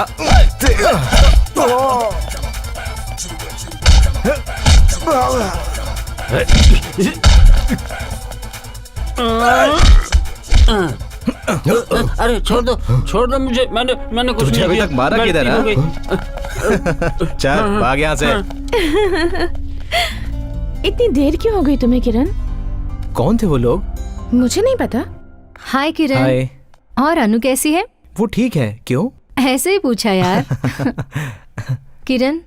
अरे छोड़ दो मुझे, मैंने कुछ तुझे नहीं अभी किया। तक मारा गलती किधर? हो गई। चल भाग यहाँ से। इतनी देर क्यों हो गई तुम्हें किरण? कौन थे वो लोग? मुझे नहीं पता। हाय किरण। हाय। और अनु कैसी है? वो ठीक है। क्यों? ऐसे ही पूछा यार। किरण,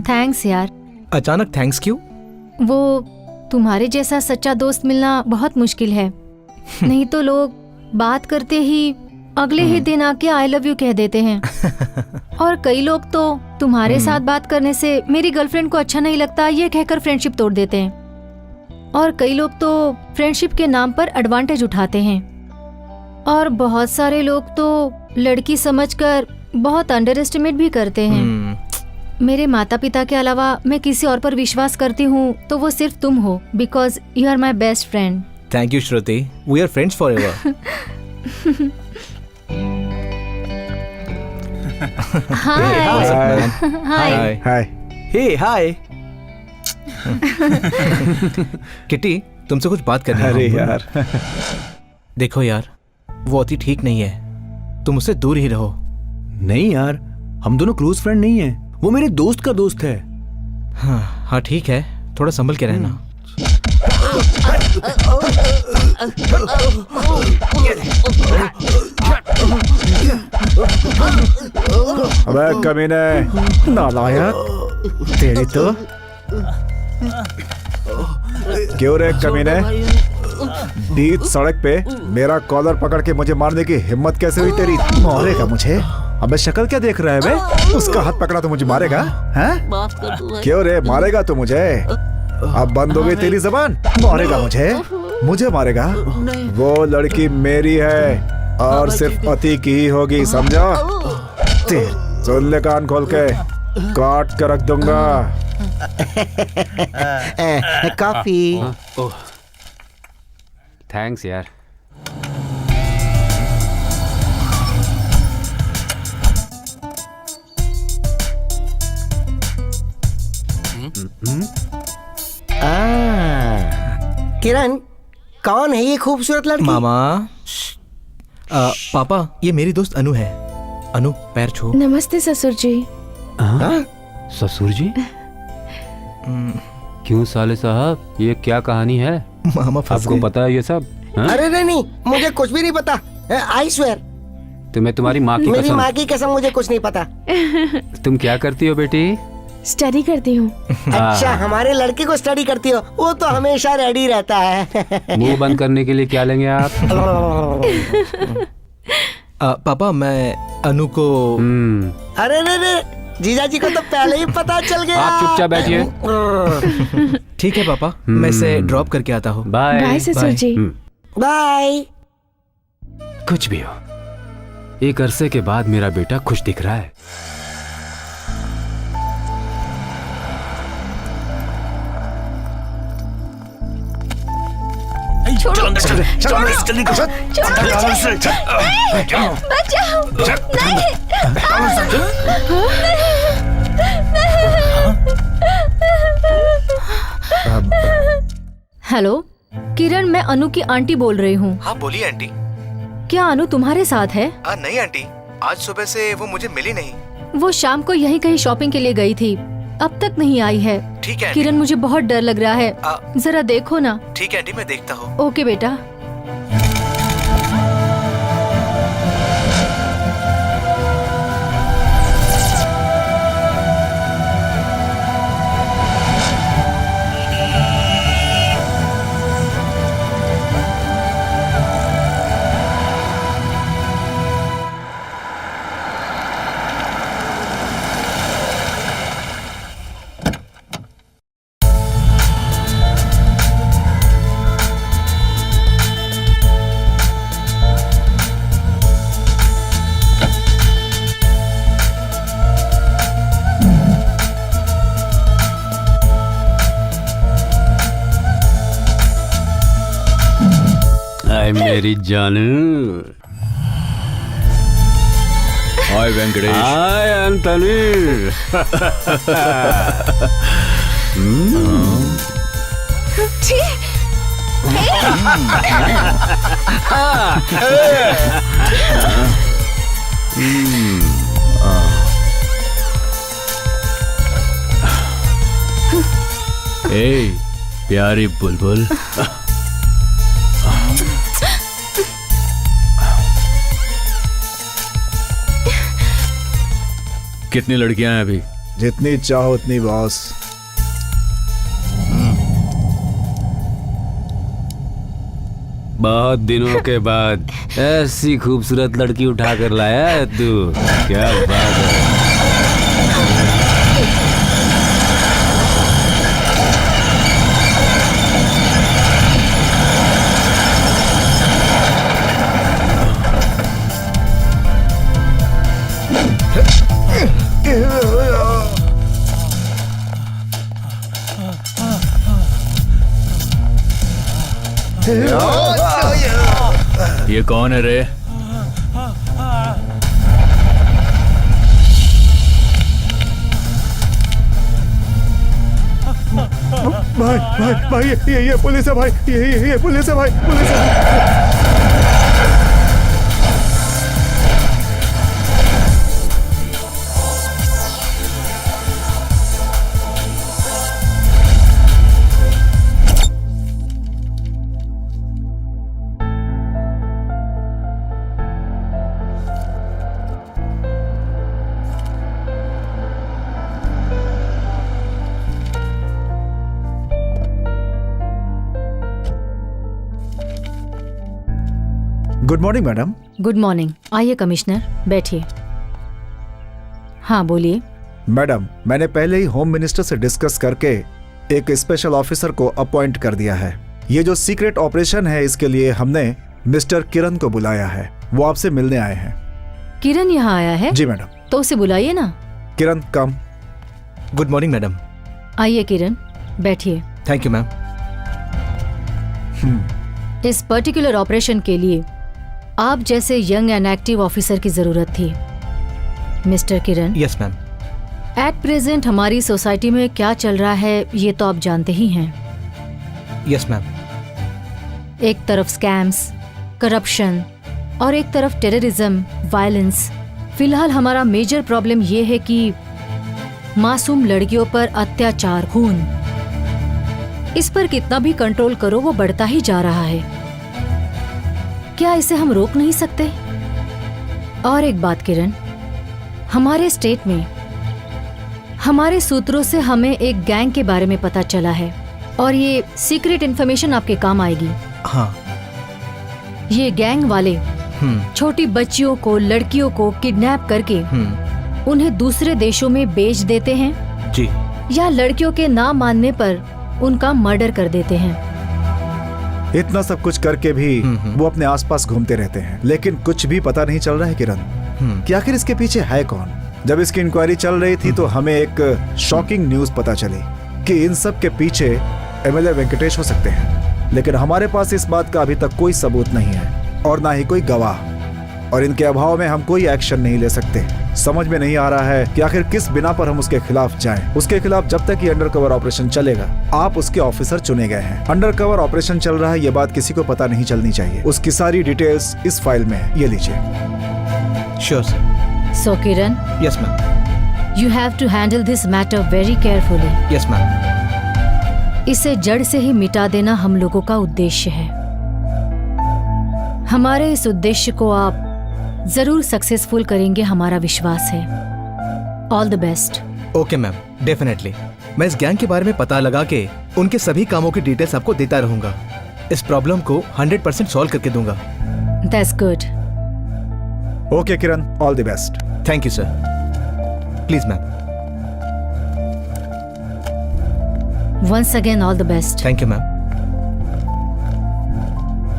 थैंक्स यार। अचानक थैंक्स क्यों? वो तुम्हारे जैसा सच्चा दोस्त मिलना बहुत मुश्किल है। नहीं तो लोग बात करते ही अगले ही दिन आके आई लव यू कह देते हैं। और कई लोग तो तुम्हारे साथ बात करने से मेरी गर्लफ्रेंड को अच्छा नहीं लगता ये कहकर फ्रेंडशिप तोड़ देते हैं। और कई लोग तो फ्रेंडशिप के नाम पर एडवांटेज उठाते हैं। और बहुत सारे लोग तो लड़की समझकर बहुत अंडर एस्टिमेट भी करते हैं। मेरे माता पिता के अलावा मैं किसी और पर विश्वास करती हूँ तो वो सिर्फ तुम हो, because you are my best friend. Thank you Shruti, we are friends forever. Hi hi hi. Hey hi. Kitty, तुमसे कुछ बात करनी है। अरे यार। देखो यार, वो अति ठीक नहीं है, तुम उससे दूर ही रहो। नहीं यार, हम दोनों क्लोज फ्रेंड नहीं है, वो मेरे दोस्त का दोस्त है। हाँ ठीक है, थोड़ा संभल के रहना। अबे कमीने, नालायक, तेरी तो। क्यों रे कमीने? बीच सड़क पे मेरा कॉलर पकड़ के मुझे मारने की हिम्मत कैसे हुई तेरी? मारेगा मुझे? अबे शक्ल क्या देख रहा है बे? उसका हाथ पकड़ा तो मुझे मारेगा? हैं? क्यों रे, मारेगा तो मुझे? अब बंद हो गई तेरी जबान? मारेगा मुझे मारेगा? वो लड़की मेरी है और सिर्फ अति की ही होगी, समझा? सुन ले कान खोल के, काट कर रख दूंगा। कॉफी। थैंक्स यार। किरण, कौन है ये खूबसूरत लड़की? मामा। पापा, ये मेरी दोस्त अनु है। अनु, पैर छू। नमस्ते ससुर जी। ससुर जी? क्यों साले साहब, ये क्या कहानी है? मामा फंस आपको गए। पता है ये सब? हाँ? अरे नहीं, मुझे कुछ भी नहीं पता। आई स्वेयर, तो मैं तुम्हारी माँ की मेरी कसम। माँ की कसम, मुझे कुछ नहीं पता। तुम क्या करती हो बेटी? स्टडी करती हूँ। अच्छा, हमारे लड़के को स्टडी करती हो? वो तो हमेशा रेडी रहता है। मुंह बंद करने के लिए क्या लेंगे आप? पापा, मैं अनु को। अरे रे, जीजा जी को तो पहले ही पता चल गया। आप चुपचाप बैठिए। ठीक है पापा, मैं इसे ड्रॉप करके आता हूँ। बाय। बाय ससुर जी। बाय। कुछ भी हो, एक अरसे के बाद मेरा बेटा खुश दिख रहा है। छोड़ो जल्दी बचाओ। हेलो किरण, मैं अनु की आंटी बोल रही हूँ। हाँ बोलिए आंटी। क्या अनु तुम्हारे साथ है? नहीं आंटी, आज सुबह से वो मुझे मिली नहीं। वो शाम को यहीं कहीं शॉपिंग के लिए गई थी, अब तक नहीं आई है। ठीक है किरण, मुझे बहुत डर लग रहा है, जरा देखो ना। ठीक है आंटी, मैं देखता हूँ। ओके बेटा। मेरी जानू। हाय वेंकटेश। हाय एंथनी। ए प्यारी बुलबुल। कितनी लड़कियां हैं अभी? जितनी चाहो उतनी बॉस। बहुत दिनों के बाद ऐसी खूबसूरत लड़की उठा कर लाया है तू, क्या बात है। ये कौन है रे? भाई भाई भाई ये पुलिस है भाई, ये पुलिस है भाई, पुलिस है। Good morning madam. Good morning. आइए कमिश्नर, बैठिए। हाँ बोलिए। मैडम, मैंने पहले ही होम मिनिस्टर से डिस्कस करके एक स्पेशल ऑफिसर को अपॉइंट कर दिया है। ये जो सीक्रेट ऑपरेशन है इसके लिए हमने मिस्टर किरण को बुलाया है। वो आपसे मिलने आए हैं। किरण यहाँ आया है? जी मैडम। तो उसे बुलाइए ना। Kiran come. Good morning madam. आइए किरण, बैठिए। Thank you ma'am. इस पर्टिकुलर ऑपरेशन के लिए आप जैसे यंग एंड एक्टिव ऑफिसर की जरूरत थी mister Kiran. Yes ma'am. At present हमारी सोसाइटी में क्या चल रहा है ये तो आप जानते ही हैं। Yes ma'am. एक तरफ स्कैम्स, करप्शन और एक तरफ टेररिज्म, वायलेंस। फिलहाल हमारा मेजर प्रॉब्लम ये है कि मासूम लड़कियों पर अत्याचार, खून, इस पर कितना भी कंट्रोल करो वो बढ़ता ही जा रहा है। क्या इसे हम रोक नहीं सकते? और एक बात किरण, हमारे स्टेट में हमारे सूत्रों से हमें एक गैंग के बारे में पता चला है और ये सीक्रेट इन्फॉर्मेशन आपके काम आएगी। हाँ। ये गैंग वाले छोटी बच्चियों को, लड़कियों को किडनैप करके उन्हें दूसरे देशों में बेच देते हैं जी, या लड़कियों के ना मानने पर उनका मर्डर कर देते हैं। इतना सब कुछ करके भी वो अपने आसपास घूमते रहते हैं, लेकिन कुछ भी पता नहीं चल रहा है किरण कि आखिर इसके पीछे है कौन। जब इसकी इंक्वायरी चल रही थी तो हमें एक शॉकिंग न्यूज पता चली कि इन सब के पीछे एमएलए वेंकटेश हो सकते हैं, लेकिन हमारे पास इस बात का अभी तक कोई सबूत नहीं है और ना ही कोई गवाह, और इनके अभाव में हम कोई एक्शन नहीं ले सकते। समझ में नहीं आ रहा है कि आखिर किस बिना पर हम उसके खिलाफ जाएं। उसके खिलाफ जब तक ये अंडरकवर ऑपरेशन चलेगा, आप उसके ऑफिसर चुने गए हैं। अंडरकवर ऑपरेशन चल रहा है ये बात किसी को पता नहीं चलनी चाहिए। उसकी सारी डिटेल्स इस फाइल में है, ये लीजिए। Sure sir. So Kiran, yes ma'am. You have to handle this matter very carefully. Yes ma'am. इसे जड़ से ही मिटा देना हम लोगों का उद्देश्य है। हमारे इस उद्देश्य को आप जरूर सक्सेसफुल करेंगे, हमारा विश्वास है। All the best. Okay ma'am, definitely. मैं इस गैंग के बारे में पता लगा के उनके सभी कामों की डिटेल्स आपको देता रहूंगा। इस प्रॉब्लम को 100% सॉल्व करके दूंगा। That's good. Okay Kiran, all the best. Thank you sir. Please ma'am. Once again all the best. Thank you ma'am.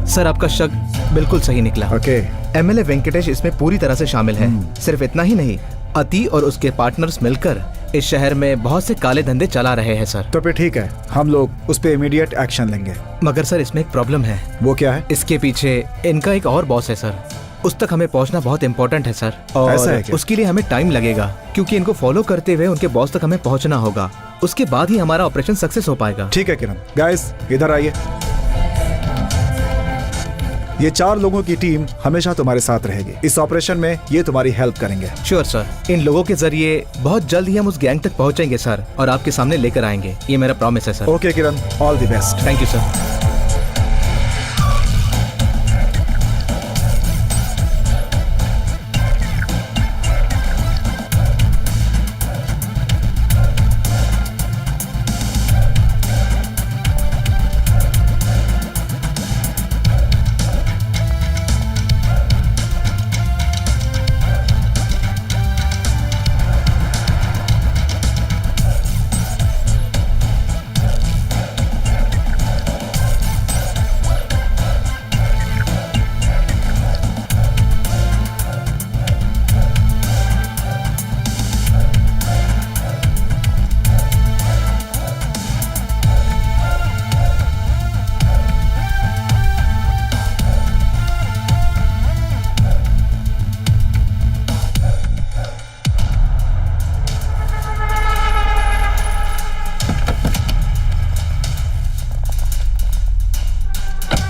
Sir, आपका शक बिल्कुल सही निकला। ओके। एमएलए वेंकटेश इसमें पूरी तरह से शामिल है। सिर्फ इतना ही नहीं, अति और उसके पार्टनर्स मिलकर इस शहर में बहुत से काले धंधे चला रहे हैं सर। तो फिर ठीक है, हम लोग उस पर इमीडिएट एक्शन लेंगे। मगर सर इसमें एक प्रॉब्लम है। वो क्या है? इसके पीछे इनका एक और बॉस है सर। उस तक हमें पहुंचना बहुत इंपॉर्टेंट है सर, और ऐसा है क्या? उसके लिए हमें टाइम लगेगा, क्योंकि इनको फॉलो करते हुए उनके बॉस तक हमें पहुंचना होगा। उसके बाद ही हमारा ऑपरेशन सक्सेस हो पाएगा। ठीक है किरण। गाइस इधर आइए। ये 4 लोगों की टीम हमेशा तुम्हारे साथ रहेगी। इस ऑपरेशन में ये तुम्हारी हेल्प करेंगे। श्योर सर, इन लोगों के जरिए बहुत जल्द ही हम उस गैंग तक पहुंचेंगे सर, और आपके सामने लेकर आएंगे। ये मेरा प्रॉमिस है sir. Okay Kiran, all the best. Thank you sir.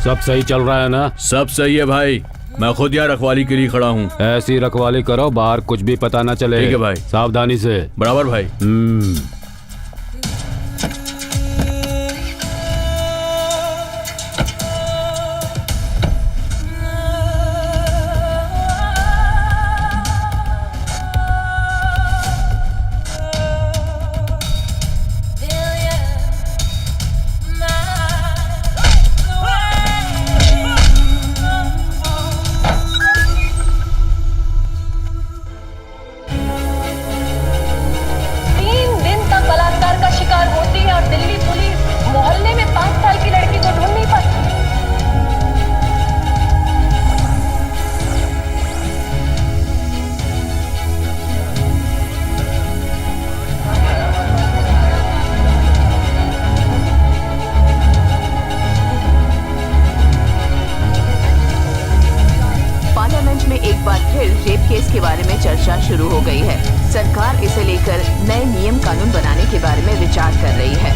सब सही चल रहा है ना? सब सही है भाई, मैं खुद यहाँ रखवाली के लिए खड़ा हूँ। ऐसी रखवाली करो, बाहर कुछ भी पता ना चले। ठीक है भाई, सावधानी से। बराबर भाई। के बारे में चर्चा शुरू हो गई है। सरकार इसे लेकर नए नियम कानून बनाने के बारे में विचार कर रही है।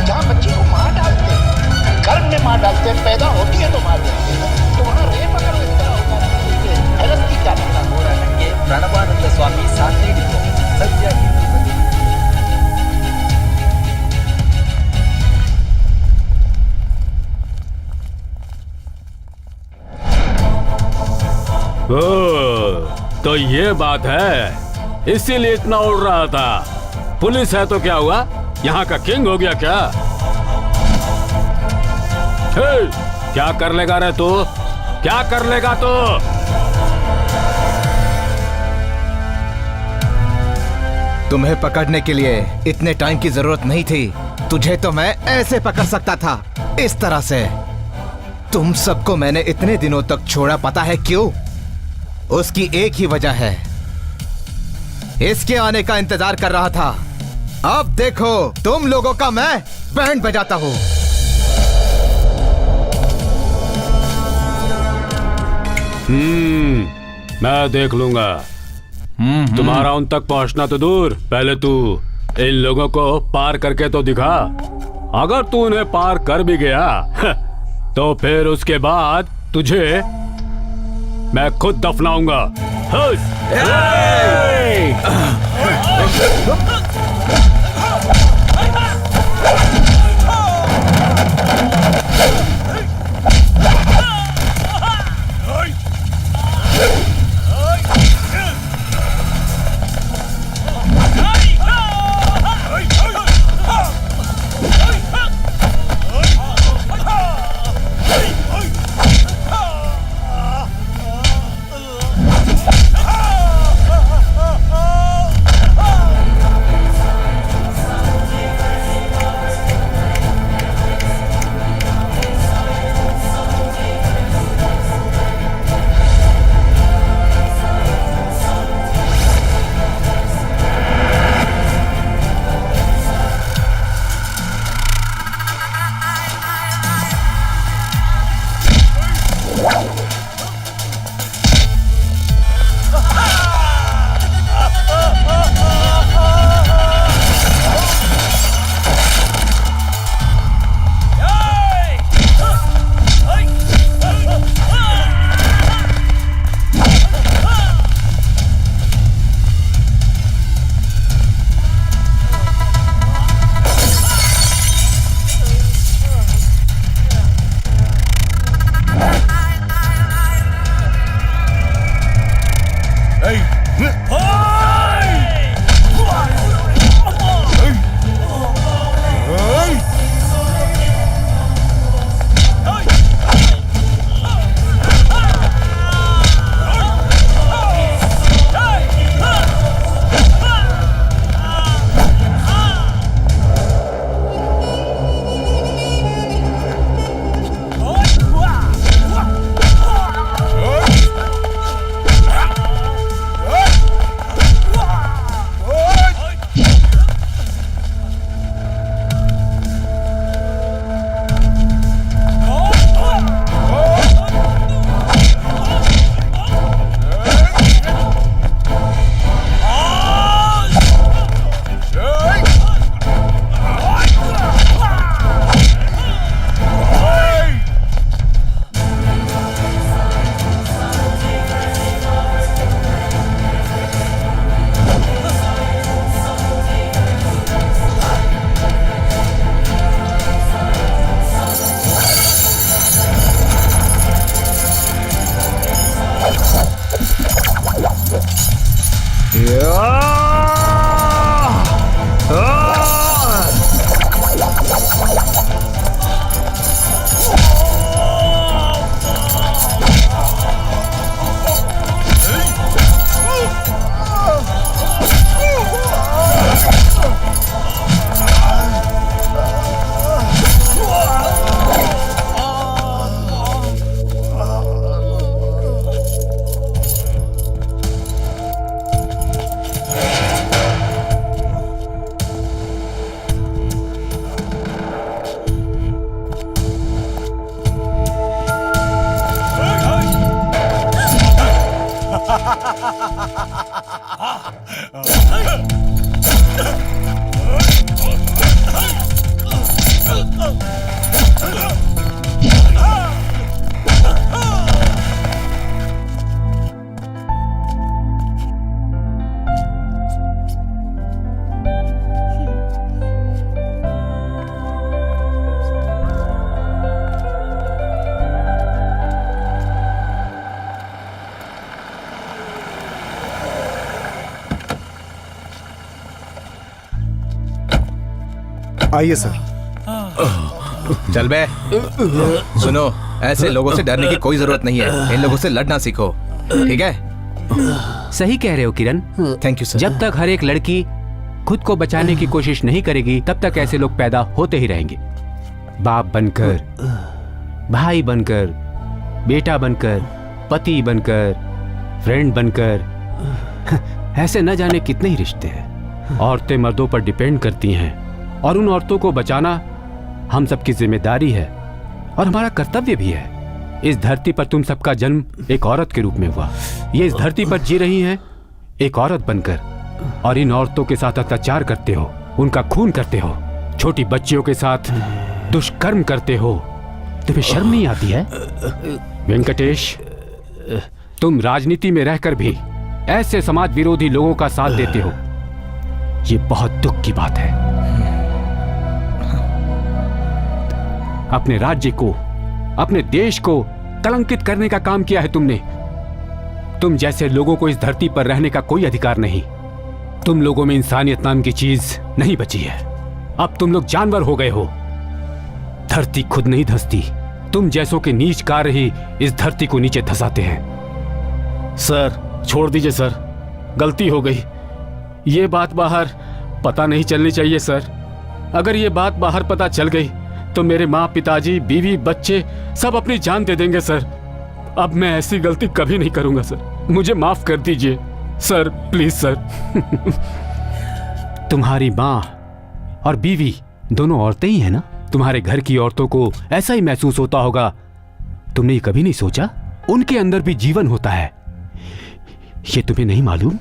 जहाँ बच्ची को मार डालते हैं, गर्भ में मार डालते हैं, पैदा होती है तो मार देते हैं, तो वहाँ रेप अगर इस तरह होता है, हेरस्ती क्या करना हो रहा है? प्रणवानंद स्वामी साथी सत्य तो ये बात है, इसीलिए इतना उड़ रहा था। पुलिस है तो क्या हुआ, यहाँ का किंग हो गया क्या? हे, क्या कर लेगा रे तू? क्या कर लेगा तू? तुम्हें पकड़ने के लिए इतने टाइम की जरूरत नहीं थी। तुझे तो मैं ऐसे पकड़ सकता था, इस तरह से। तुम सबको मैंने इतने दिनों तक छोड़ा, पता है क्यों? उसकी एक ही वजह है, इसके आने का इंतजार कर रहा था। अब देखो तुम लोगों का मैं बैंड बजाता हूं। मैं देख लूंगा। तुम्हारा उन तक पहुंचना तो दूर, पहले तू इन लोगों को पार करके तो दिखा। अगर तू उन्हें पार कर भी गया तो फिर उसके बाद तुझे मैं खुद दफनाऊंगा। आइए सर। चल बे। सुनो, ऐसे लोगों से डरने की कोई जरूरत नहीं है। इन लोगों से लड़ना सीखो, ठीक है? सही कह रहे हो किरण। Thank you sir. जब तक हर एक लड़की खुद को बचाने की कोशिश नहीं करेगी तब तक ऐसे लोग पैदा होते ही रहेंगे। बाप बनकर, भाई बनकर, बेटा बनकर, पति बनकर, फ्रेंड बनकर, ऐसे न जाने कितने ही रिश्ते हैं। औरतें मर्दों पर डिपेंड करती हैं और उन औरतों को बचाना हम सबकी जिम्मेदारी है और हमारा कर्तव्य भी है। इस धरती पर तुम सबका जन्म एक औरत के रूप में हुआ। ये इस धरती पर जी रही हैं एक औरत बनकर और इन औरतों के साथ अत्याचार करते हो, उनका खून करते हो, छोटी बच्चियों के साथ दुष्कर्म करते हो। तुम्हें शर्म नहीं आती है? वेंकटेश, तुम राजनीति में रहकर भी ऐसे समाज विरोधी लोगों का साथ देते हो। ये बहुत दुख की बात है। अपने राज्य को, अपने देश को कलंकित करने का काम किया है तुमने। तुम जैसे लोगों को इस धरती पर रहने का कोई अधिकार नहीं। तुम लोगों में इंसानियत नाम की चीज नहीं बची है। अब तुम लोग जानवर हो गए हो। धरती खुद नहीं धंसती, तुम जैसों के नीच कार्य ही इस धरती को नीचे धंसाते हैं। सर छोड़ दीजिए सर, गलती हो गई। ये बात बाहर पता नहीं चलनी चाहिए सर। अगर ये बात बाहर पता चल गई तो मेरे माँ, पिताजी, बीवी, बच्चे सब अपनी जान दे देंगे सर। अब मैं ऐसी गलती कभी नहीं करूंगा सर। मुझे माफ कर दीजिए सर, प्लीज सर। तुम्हारी माँ और बीवी दोनों औरतें ही हैं ना? तुम्हारे घर की औरतों को ऐसा ही महसूस होता होगा। तुमने ये कभी नहीं सोचा उनके अंदर भी जीवन होता है? ये तुम्हें नहीं मालूम?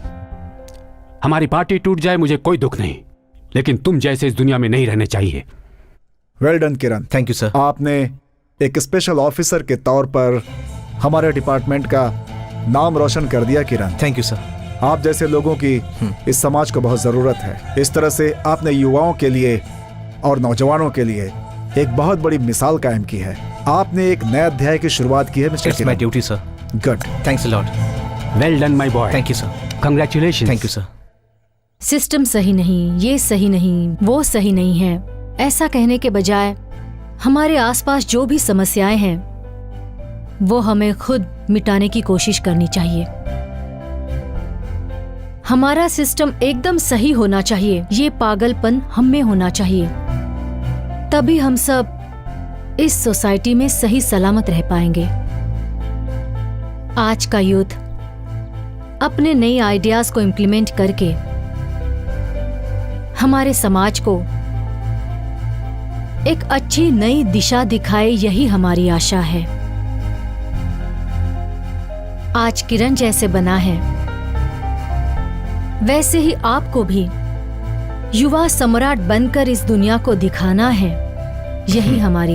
हमारी पार्टी टूट जाए मुझे कोई दुख नहीं, लेकिन तुम जैसे इस दुनिया में नहीं रहने चाहिए। Well done Kiran. Thank you sir. आपने एक स्पेशल ऑफिसर के तौर पर हमारे डिपार्टमेंट का नाम रोशन कर दिया किरण। Thank you sir. आप जैसे लोगों की इस समाज को बहुत जरूरत है। इस तरह से आपने युवाओं के लिए और नौजवानों के लिए एक बहुत बड़ी मिसाल कायम की है। आपने एक नए अध्याय की शुरुआत की है mister Kiran. It's my duty sir. Good, thanks a lot. Well done my boy. Thank you sir. Congratulation. Thank you sir. System सही नहीं, ये सही नहीं, वो सही नहीं है, ऐसा कहने के बजाय हमारे आसपास जो भी समस्याएं हैं वो हमें खुद मिटाने की कोशिश करनी चाहिए। हमारा सिस्टम एकदम सही होना चाहिए, ये पागलपन हम में होना चाहिए, तभी हम सब इस सोसाइटी में सही सलामत रह पाएंगे। आज का यूथ अपने नए आइडियाज को इम्प्लीमेंट करके हमारे समाज को एक अच्छी नई दिशा दिखाए, यही हमारी आशा है। आज किरण जैसे बना है वैसे ही आपको भी युवा सम्राट बनकर इस दुनिया को दिखाना है, यही हमारी